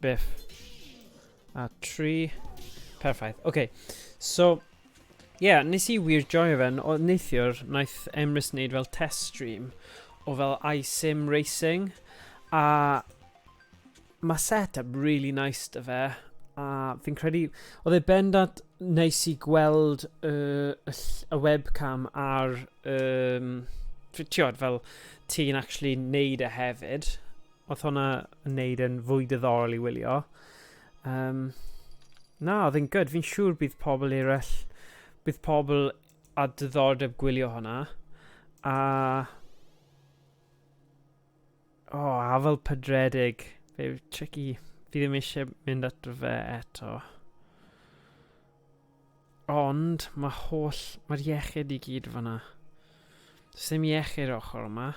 Biff. A 3. Perffaith. Okay, so... Yeah, nes I wir joio fe'n, o neithiwr, naeth Emrys wneud fel test stream o fel iSim Racing, a mae set-up really nice dy fe, a fi'n credu, oedd e bendant neis i gweld y webcam ar, tiod, fel ti'n actually neud e hefyd, oedd hwnna yn neud yn fwy diddorol i wylio. Na, oedd e'n good, fi'n siŵr bydd pobl eraill, bydd pobl a diddordeb gwylio hwnna, a... a fel pydredig, fe tricky, fi ddim eisiau mynd at fe eto. Ond, mae'r iechyd i gyd fan'na. Does dim iechyd ochr yma.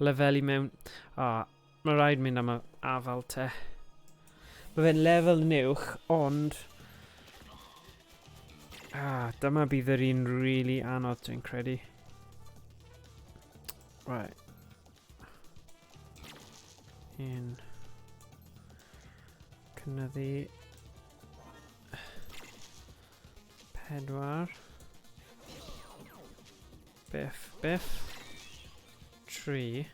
Lefel i mewn... mae rhaid mynd am y afal te. Mae fe'n lefel niwch, ond... dyma bydd yr un really anodd dwi'n credu. Right. 1. Cynyddu. 4. Biff, biff. 3.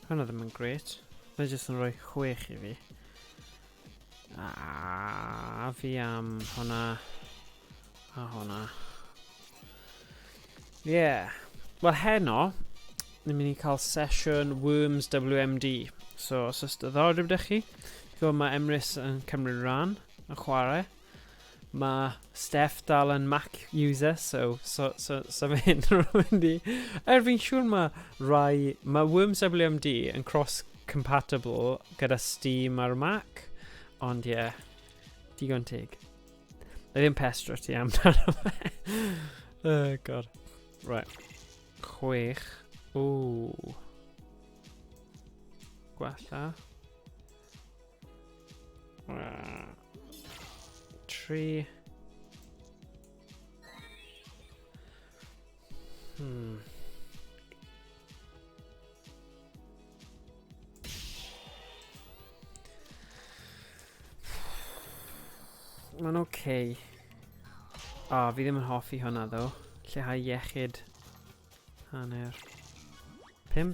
Hwna ddim yn great. Mae jyst yn rhoi 6 i fi. Fi am hwnna a hwnna. Yeah. Wel heno, ni'n mynd i cael sesiwn Worms WMD. So, os oes diddordeb dych chi, mae Emrys yn cymryd ran yn chwarae. Mae Steph dal yn Mac user, so fe'n mynd i... fi'n siŵr mae Worms WMD yn cross-compatible gyda Steam ar Mac. Ond ie, digon teg. Na ddim pestro ti amdano fe. Oh god. Right. 6. Ooh. Gwella. 3. Mae'n okay. Fi ddim yn hoffi hwnna ddo. Lleihau iechyd. Hanner. 5.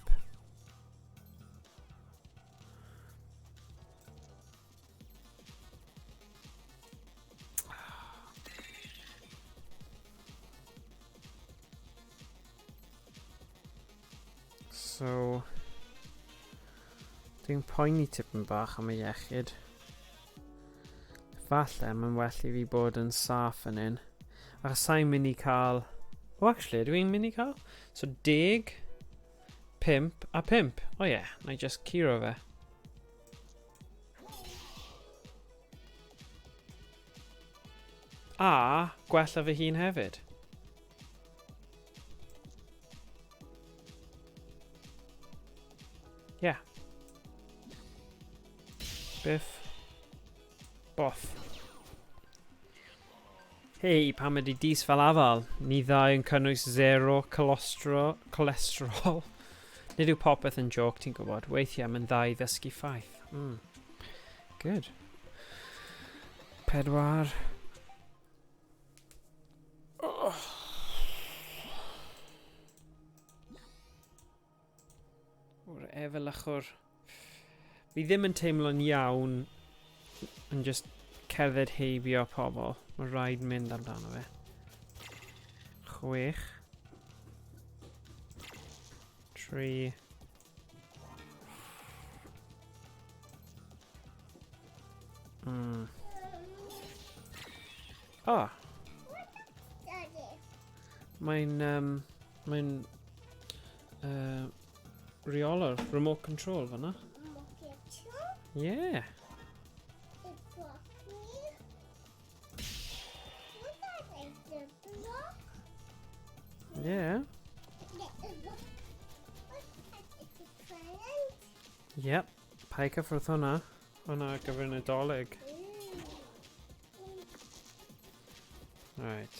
So... Dwi'n poeni tipyn bach am y iechyd. Falle mae'n well i fi bod yn saff yn un. Achos sa'n mynd i cael... actually, dwi'n mynd i cael? So 10, 5 a 5. Oh yeah, na I just curo fe. A gwella fy hun hefyd. Yeah. Biff. Boff. Hei, pam ydi dis fel afal, ni ddau yn cynnwys 0 cholesterol. Nid yw popeth yn joc, ti'n gwybod. Weithiau mae'n dda i ddysgu ffaith. Good. 4. O'r efelychwr. Fi ddim yn teimlo'n iawn yn just cerdded heibio pobl. Mae rhaid mynd amdano fe. 6. 3. Mae'n reoler, remote control fan'na. Yeah. Yeah. Yep. Paika ffordd hwnna. Hwnna gyfer Nadolig. Right.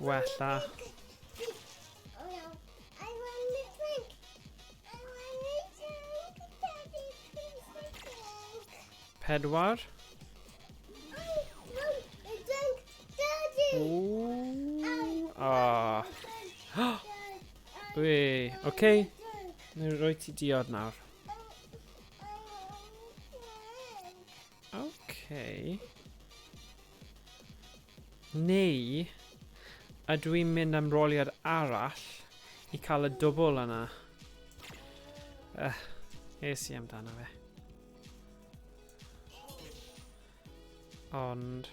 Wella. Pedwar. Ooh. Ah. Wei. Okay. Neu roi ti diod nawr. Okay. Neu ydw i'n mynd am roliad arall i cael y dwbl yna. Es i amdano fe. Ond...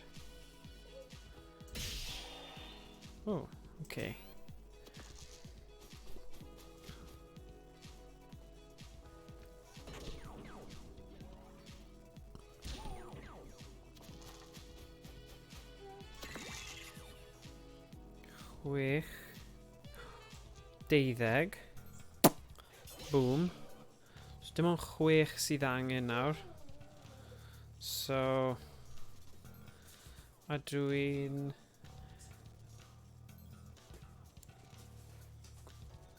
Oh, okay. Chwech. 12. Boom. So dim ond 6 sydd angen nawr. So... A dwi'n...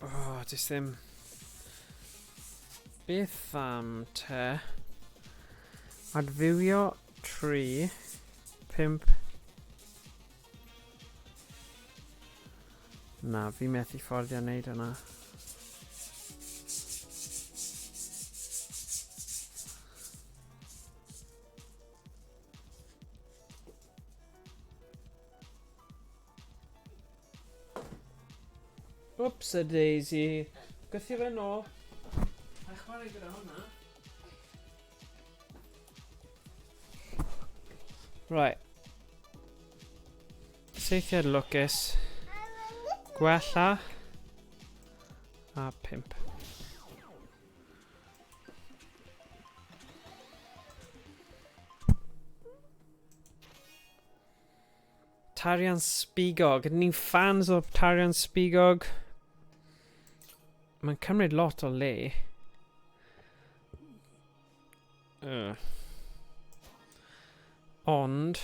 Oh, does ddim... Beth am te? Adfywio 3, 5... Na, fi methu fforddio wneud hynna. Whoops a daisy. Gythio fe nôl. A chwarae gyda hwnna. Right. Seithiad lwcus. Gwella. A 5. Tarian Spigog. Ydyn ni'n fans o Tarian Spigog? Mae'n cymryd lot o le. Ond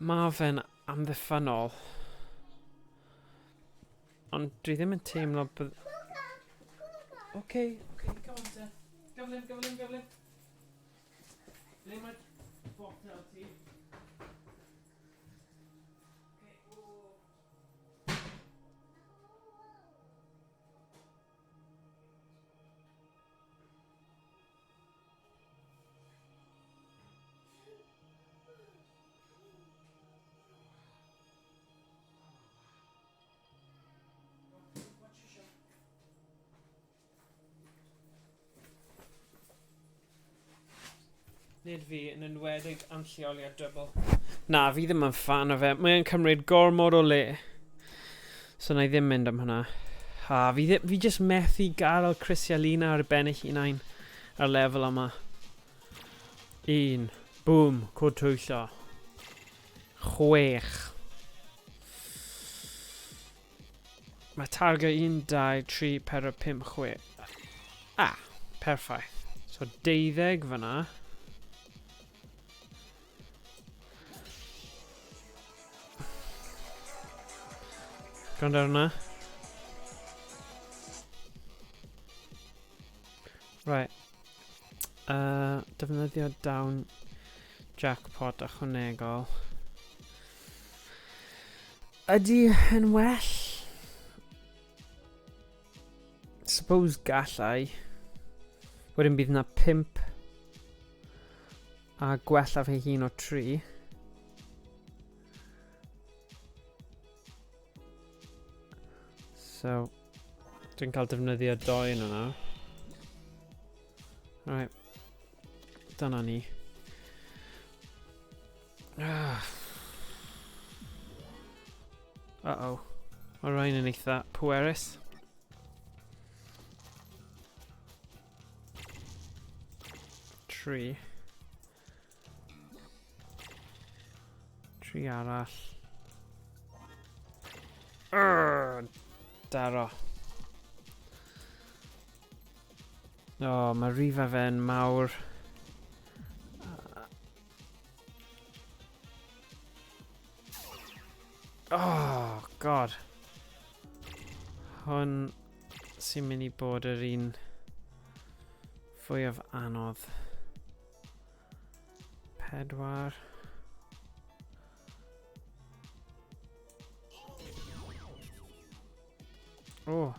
mae fe'n amddiffynol. Ond dwi ddim yn teimlo bydd... Okay, go on te. Gyflym. Le mae'r botel ti? Nid fi yn enwedig am lleoliad dybl. Na, fi ddim yn fan o fe. Mae'n cymryd gormod o le. So na i ddim mynd am hynna. Fi just methu gadael Crisialina ar ben eich hunain ar lefel yma. 1. Boom. Cod twyllo. 6. Mae target 1, 2, 3, 4, 5, 6. Ah, perffaith. So 12 fyna. Gwrando ar hwnna. Right. Defnyddio dawn jackpot ychwanegol. Ydy yn well? Suppose gallai. Wedyn bydd na 5 a gwella fe hun o 3. So, dwi'n cael defnyddio 2 yn yna. Right. Dyna ni. Uh-oh. Mae rhain yn eitha pwerus. Tri arall. Daro. O, mae rifa fe'n mawr. Oh, god. Hwn sy'n mynd i bod yr un fwyaf anodd. 4. O.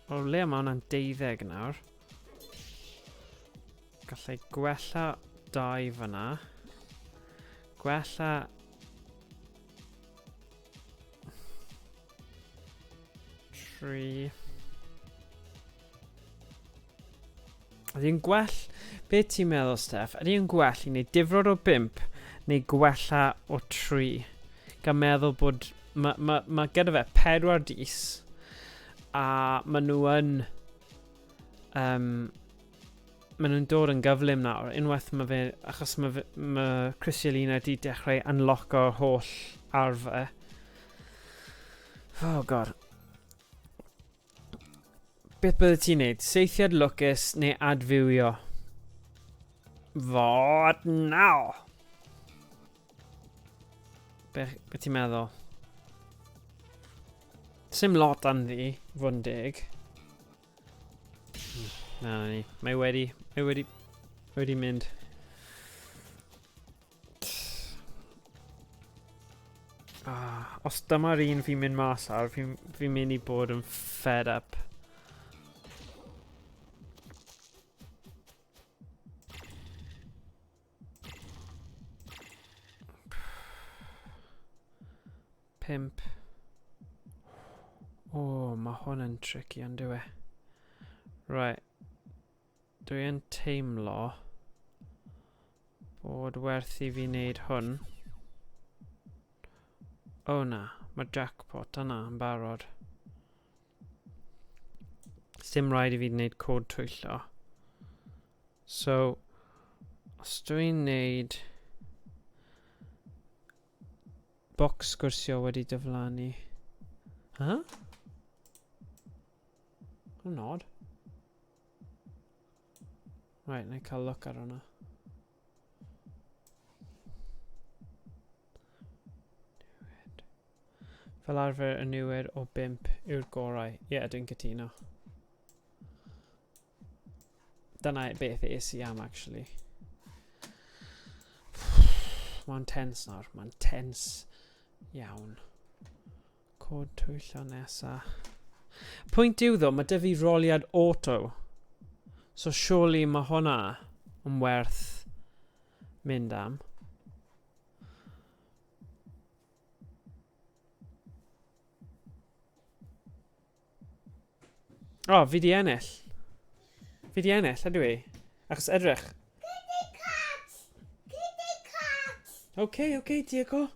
O le mae hwnna'n 12 nawr. Gallai gwella 2 fyna. Gwella... Ydy yn gwell... Be ti'n meddwl, Steph? Ydy yn gwell i wneud difrod o 5 neu gwella o 3? Gan meddwl bod... Mae gyda fe 4 dis a maen nhw yn... maen nhw'n dod yn gyflym nawr. Unwaith mae fe... Achos mae Crisialina wedi dechrau unlocko'r holl arfer. Oh, god. Beth bydde ti'n neud? Seithiad lwcus neu adfywio? Fod naw! Be ti'n meddwl? Sim lot anddi, fod yn deg. Na ni. Mae wedi mynd. Os dyma'r un fi'n mynd mas ar, fi'n mynd i bod yn fed up. Pimp. O, mae hwn yn tricky ond dyw e. Right. Dwi yn teimlo bod werth i fi wneud hwn. O na, mae jackpot yna yn barod. Dim rhaid i fi wneud cod twyllo. So, os dwi'n wneud bocs sgwrsio wedi diflannu. Huh? Yn odd. Right, na i cael look ar hwnna. Fel arfer y niwed o 5 yw'r gorau. Ie, dwi'n cytuno. Dyna beth es I am, actually. Mae'n tense nawr. Mae'n tense iawn. Cod twyllo nesa. Pwynt yw ddo, mae dy fi roliad auto. So surely mae hwnna yn werth mynd am. O, fi di ennill. Fi di ennill, ydw I? Achos edrych. Okay, Diego.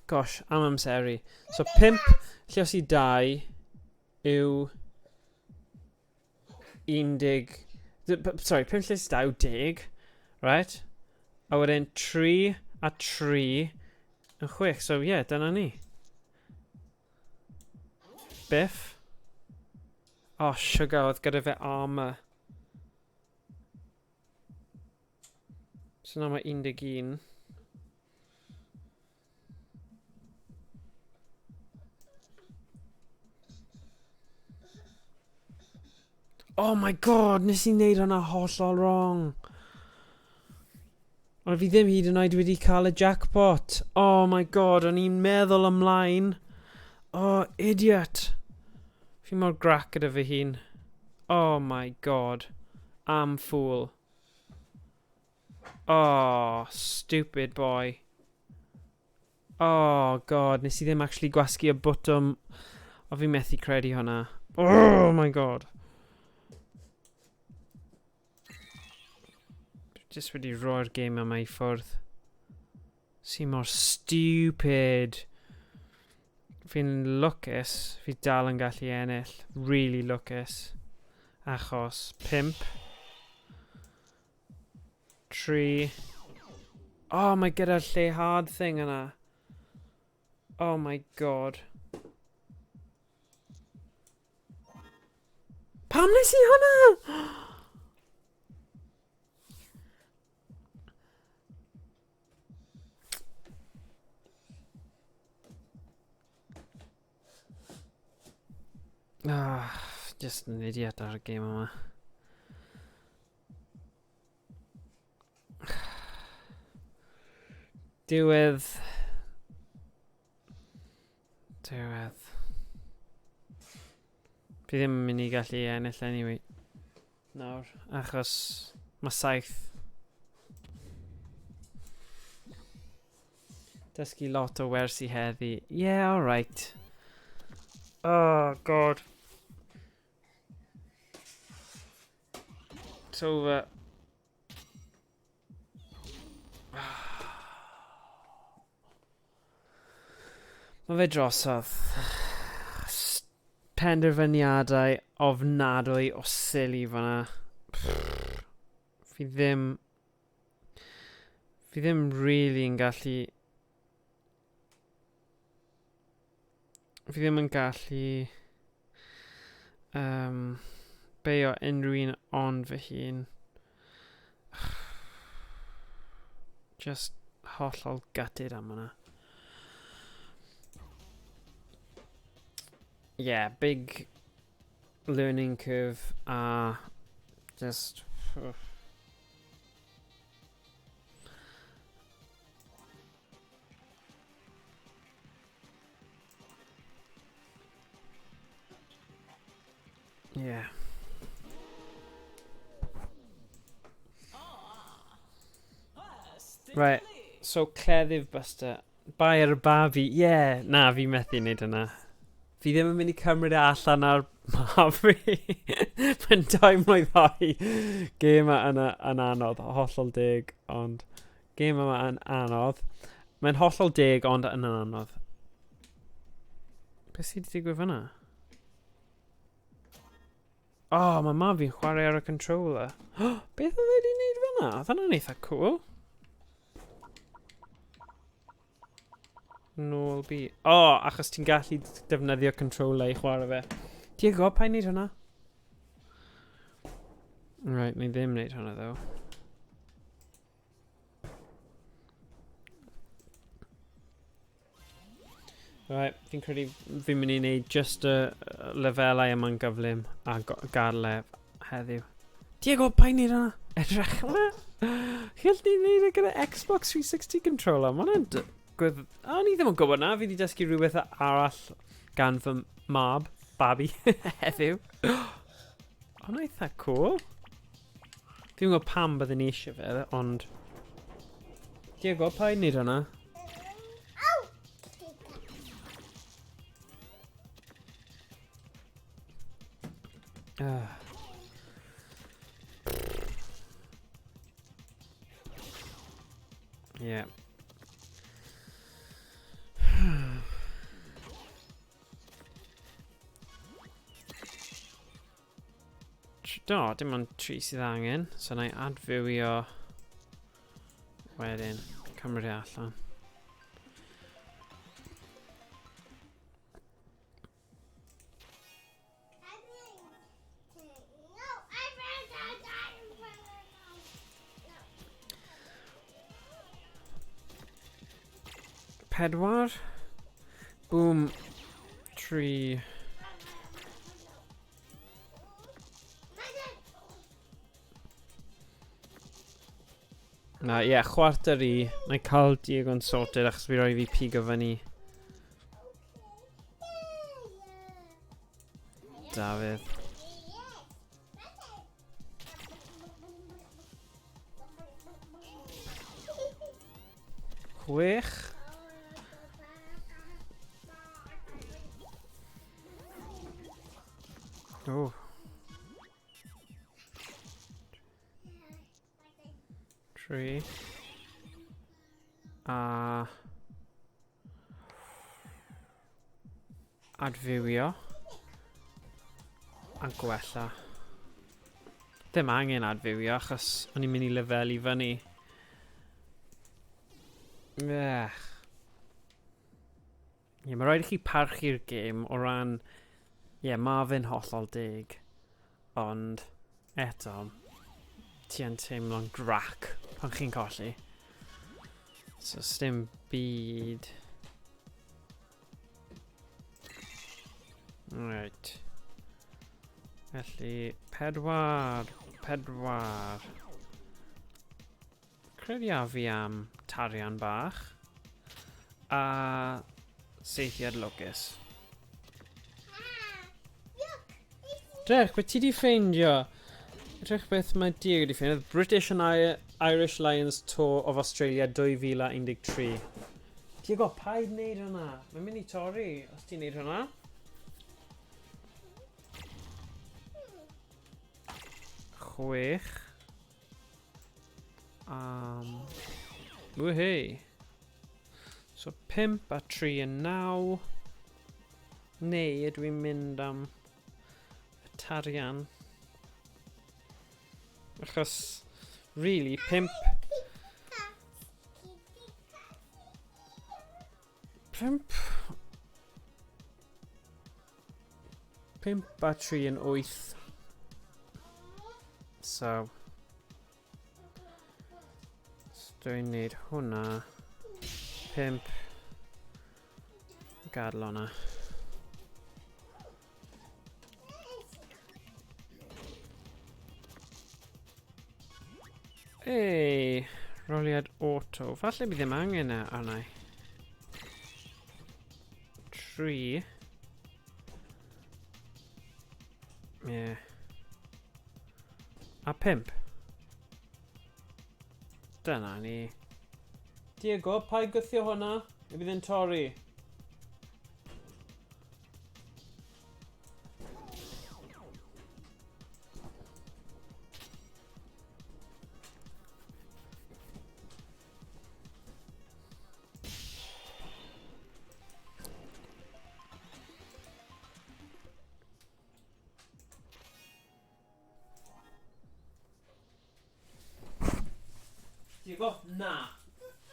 Gosh, am amseru. So 5 lluos I 2 yw 12 Sorry, 5 llys daw, 10. Right? A wedyn 3 a 3 yn 6. So, yeah, dyna ni. Biff. Oh, sugar, oedd gyda fe armour. So now mae 11. Oh my god, nes i wneud hwnna hollol wrong. Ond fi ddim hyd yn oed wedi cael y jackpot. Oh my god, o'n i'n meddwl ymlaen. Oh, idiot. Fi mor grac gyda fy hun. Oh my god. Am fool. Oh, stupid boy. Oh god, nes i ddim actually gwasgu y bwtwm. O fi methu credu hwnna. Oh my god. Just wedi roi'r game yma I ffwrdd. Si mor stupid. Fi'n lwcus. Fi dal yn gallu ennill. Really lwcus. Achos 5. 3. Oh, mae gyda'r lle hard thing yna. Oh my god. Pam nes i hwnna? Just an idiot ar y game yma. Diwedd. Fi ddim yn mynd I gallu ennill anyway. Nawr, achos mae 7. Dysgu lot o wersi heddi. Yeah, alright. Oh, god. It's over. Mae fe drosodd. Penderfyniadau ofnadwy o silly fanna. Fi ddim really yn gallu... Fi ddim yn gallu... beio unrhyw un ond fy hun. Just hollol gutted am hwnna. Yeah, big learning curve. Just... yeah. Right, so cleddyf Buster. Baer babi. Yeah, na, fi methu wneud hynna. Fi ddim yn mynd I cymryd e allan ar mab fi. Mae'n 2 mlwydd hoi. Game yma yn anodd, hollol deg, ond... Game yma yn anodd. Mae'n hollol deg, ond yn anodd. Beth sydd wedi digwydd fyna? Oh, mae mab fi'n chwarae ar y controller. Beth oedd wedi wneud fyna? Oedd hwnna'n eitha cool. Nôl bi. Oh, achos ti'n gallu defnyddio controller I chwarae fe. Ti'n gwybod pa'n neud hwnna? Right, ni ddim neud hwnna ddo. Right, fi'n credu fi'n mynd I neud just y lefelau yma'n gyflym a gadael e heddiw. Ti'n gwybod pa'n neud hwnna? Edrych yma. Chi'n neud e gyda Xbox 360 controller. Mae hwnna'n... O, ni ddim yn gwybod na. Fi wedi dysgu rhywbeth arall gan fy mab, babi, heddiw. O'n eitha cool. Fi'n gwybod pam byddwn ni eisiau fe, ond... Ti'n gwybod pa I wneud hwnna? Yeah. Do, dim ond 3 sydd angen. So na I adfywio wedyn cymryd e allan. Pedwar. Boom. 3. Na, ie, chwarter I. Na I cael digon sorted achos fi roi fi pigo fyny. Dafydd. Chwech. Oh. 3. Adfywio. A gwella. Dim angen adfywio achos o'n i'n mynd I lefel I fyny. Ech. Ie, mae rhaid I chi parchu'r gêm o ran... Ie, mae fe'n hollol deg. Ond, eto, ti yn teimlo'n grac pan chi'n colli. So, sdim byd. Right. Felly, 4. Credu a fi am tarian bach. A seithiad lwcus. Drech, beth ti di ffeindio? Drech beth mae Diego di ffeindio. British and Irish Lions Tour of Australia 2013. Diego, paid wneud hwnna. Mae'n mynd I torri os ti'n wneud hwnna. Chwech. Woohoo. So 5 a 3 and 9. Neu ydw i'n mynd am y tarian. Achos, really, 5 a 3 and 8. So, dwi'n neud hwnna. 5. Gadl hwnna. Ei, roliad auto. Falle bydd ddim angen e arna I. 3. Ie. A 5. Dyna ni. Diego, paid gwthio hwnna. Mi bydd yn torri. Diego, na.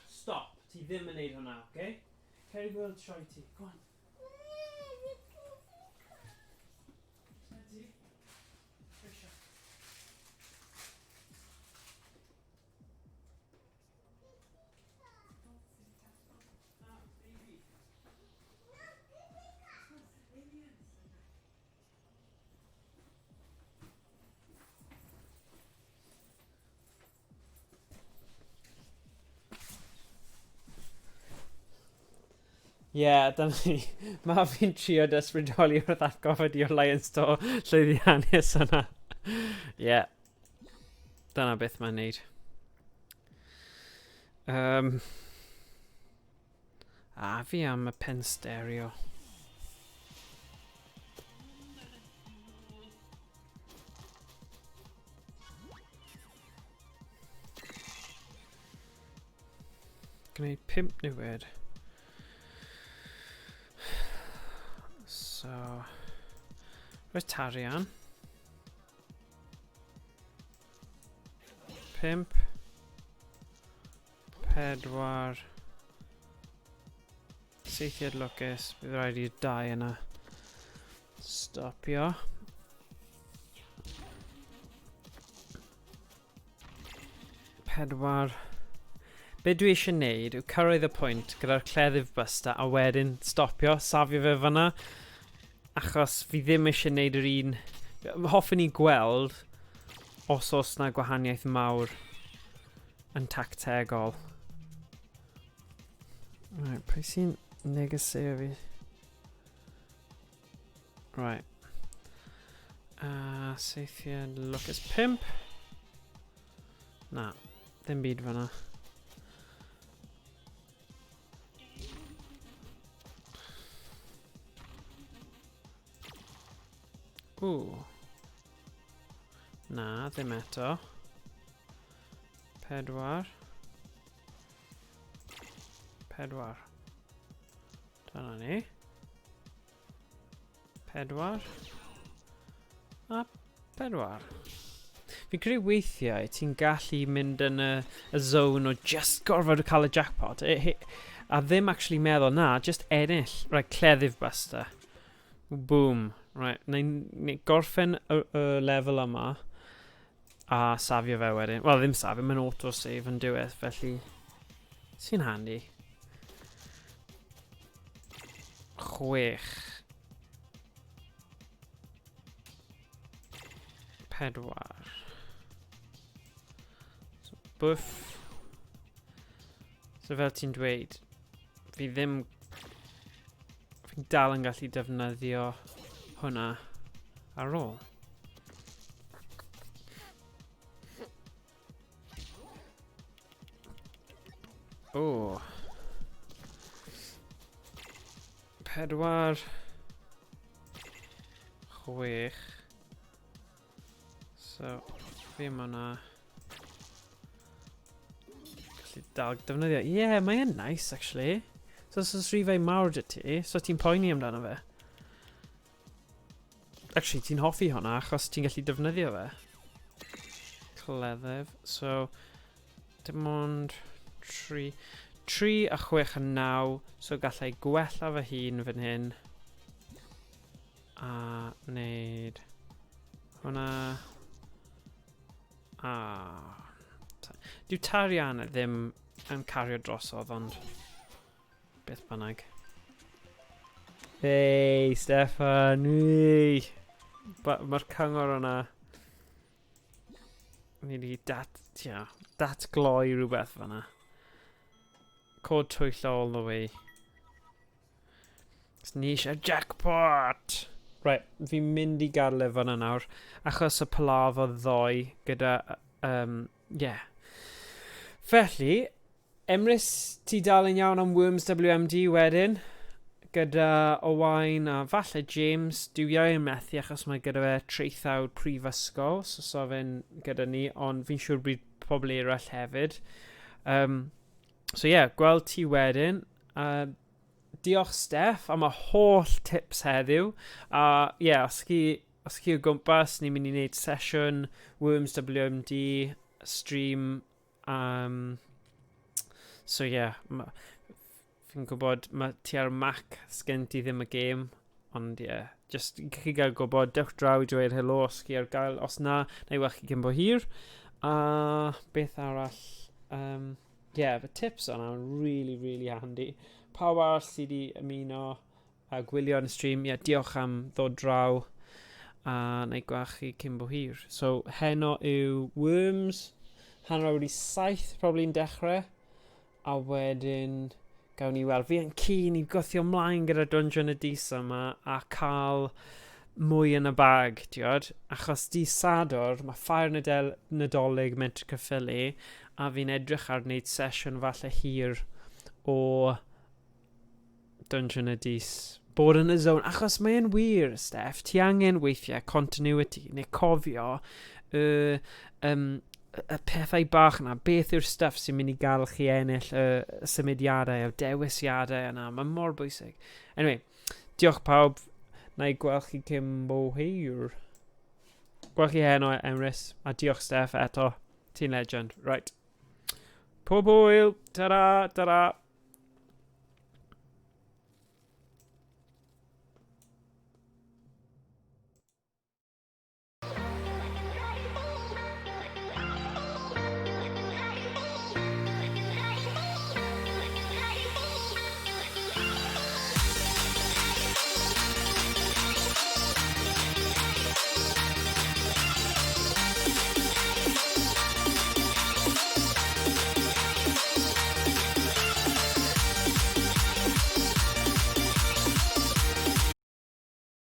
Stop. Ti ddim yn neud hwnna, okay? Ceri gweld sioe ti. Go on. Ie, dyna ni. Mae fi'n trio ysbrydoli wrth atgoffa di o'r Lions Store llwyddiannus yna. Ie. Dyna beth mae'n neud. A fi am y pen stereo. Gwneud 5 newid. So, roedd tarian. 5. 4. Seithiad lwcus. Bydd rhaid i'r 2 yna stopio. 4. Be dwi eisiau neud yw cyrraedd y pwynt gyda'r cleddyf buster a wedyn stopio, safio fe fyna, achos fi ddim eisiau neud yr un... Hoffwn i gweld os oes na gwahaniaeth mawr yn tactegol. Right, pwy sy'n negeseo fi? Right. Seithiad lwcus 5. Na, ddim byd fyna. Na, ddim eto. 4. 4. Dyna ni. 4. A 4. Fi'n credu weithiau ti'n gallu mynd yn y zone o just gorfod cael y jackpot. A ddim actually meddwl, na, just ennill. Right, cleddyf buster. Boom. Right, ni'n gorffen y lefel yma. A safio fe wedyn. Wel, ddim safio, mae'n auto-save yn diwedd, felly... Sy'n handy. 6. 4. So, bwff. So fel ti'n dweud, fi ddim... Fi'n dal yn gallu defnyddio hwnna ar ôl. O. 4. 6. So, fi yma hwnna. Gallu dal defnyddio. Yeah, mae'n nice, actually. So, os oes rhifau mawr dy ti, so ti'n poeni amdano fe. Actually, ti'n hoffi hwnna, achos ti'n gallu defnyddio fe. Cleddef. So, dim ond 3 a 6 a 9. So, gallai gwella fy hun fan hyn. A wneud hwnna. Dyw tarian ddim yn cario drosodd, ond beth bynnag. Hei, Steffan, wei! Mae'r cyngor yna ni wedi datgloi rhywbeth fanna. Cod twyllo all the way. Ni eisiau jackpot! Right, fi'n mynd i gadw fanna nawr, achos y palaf o ddoi gyda, Felly, Emrys, ti dal yn iawn am Worms WMD wedyn, gyda Owain a falle James, dyw iau yn methu achos mae gyda fe treithawd prifysgol, so sofyn gyda ni, ond fi'n siŵr bydd pobl eraill hefyd. So gweld ti wedyn. Diolch Steff am y holl tips heddiw. Os chi o gwmpas, ni'n mynd i wneud sesiwn Worms WMD stream. Fi'n gwybod ti ar Mac sgen ti ddim y game, ond just chi gael gwybod, dewch draw i dweud helo os chi ar gael, os na, na i weld chi gymbo hir. A beth arall, the tips on are really, really handy. Pawb arall sydd wedi ymuno a gwylio yn y stream, diolch am ddod draw a na i gweld chi cymbo hir. So, heno yw Worms, hanner wedi 7 probably'n dechrau, a wedyn gawn ni weld. Fi yn keen i gwthio ymlaen gyda Dwnsiwn y dis yma a cael mwy yn y bag, diod. Achos di Sadwrn, mae Ffair Nadolig mewn cyffili, a fi'n edrych ar wneud sesiwn falle hir o Dwnsiwn y dis. Bod yn y zone, achos mae'n wir, Steff, ti angen weithiau continuity, neu cofio y pethau bach yna, beth yw'r stuff sy'n mynd i gael chi ennill y symudiadau, y dewisiadau yna, mae mor bwysig. Anyway, diolch pawb, na i gweld chi cymbo hir. Gweld chi heno, Emrys, a diolch Steff eto. Ti'n legend. Right. Pob hwyl. Ta-ra, ta-ra.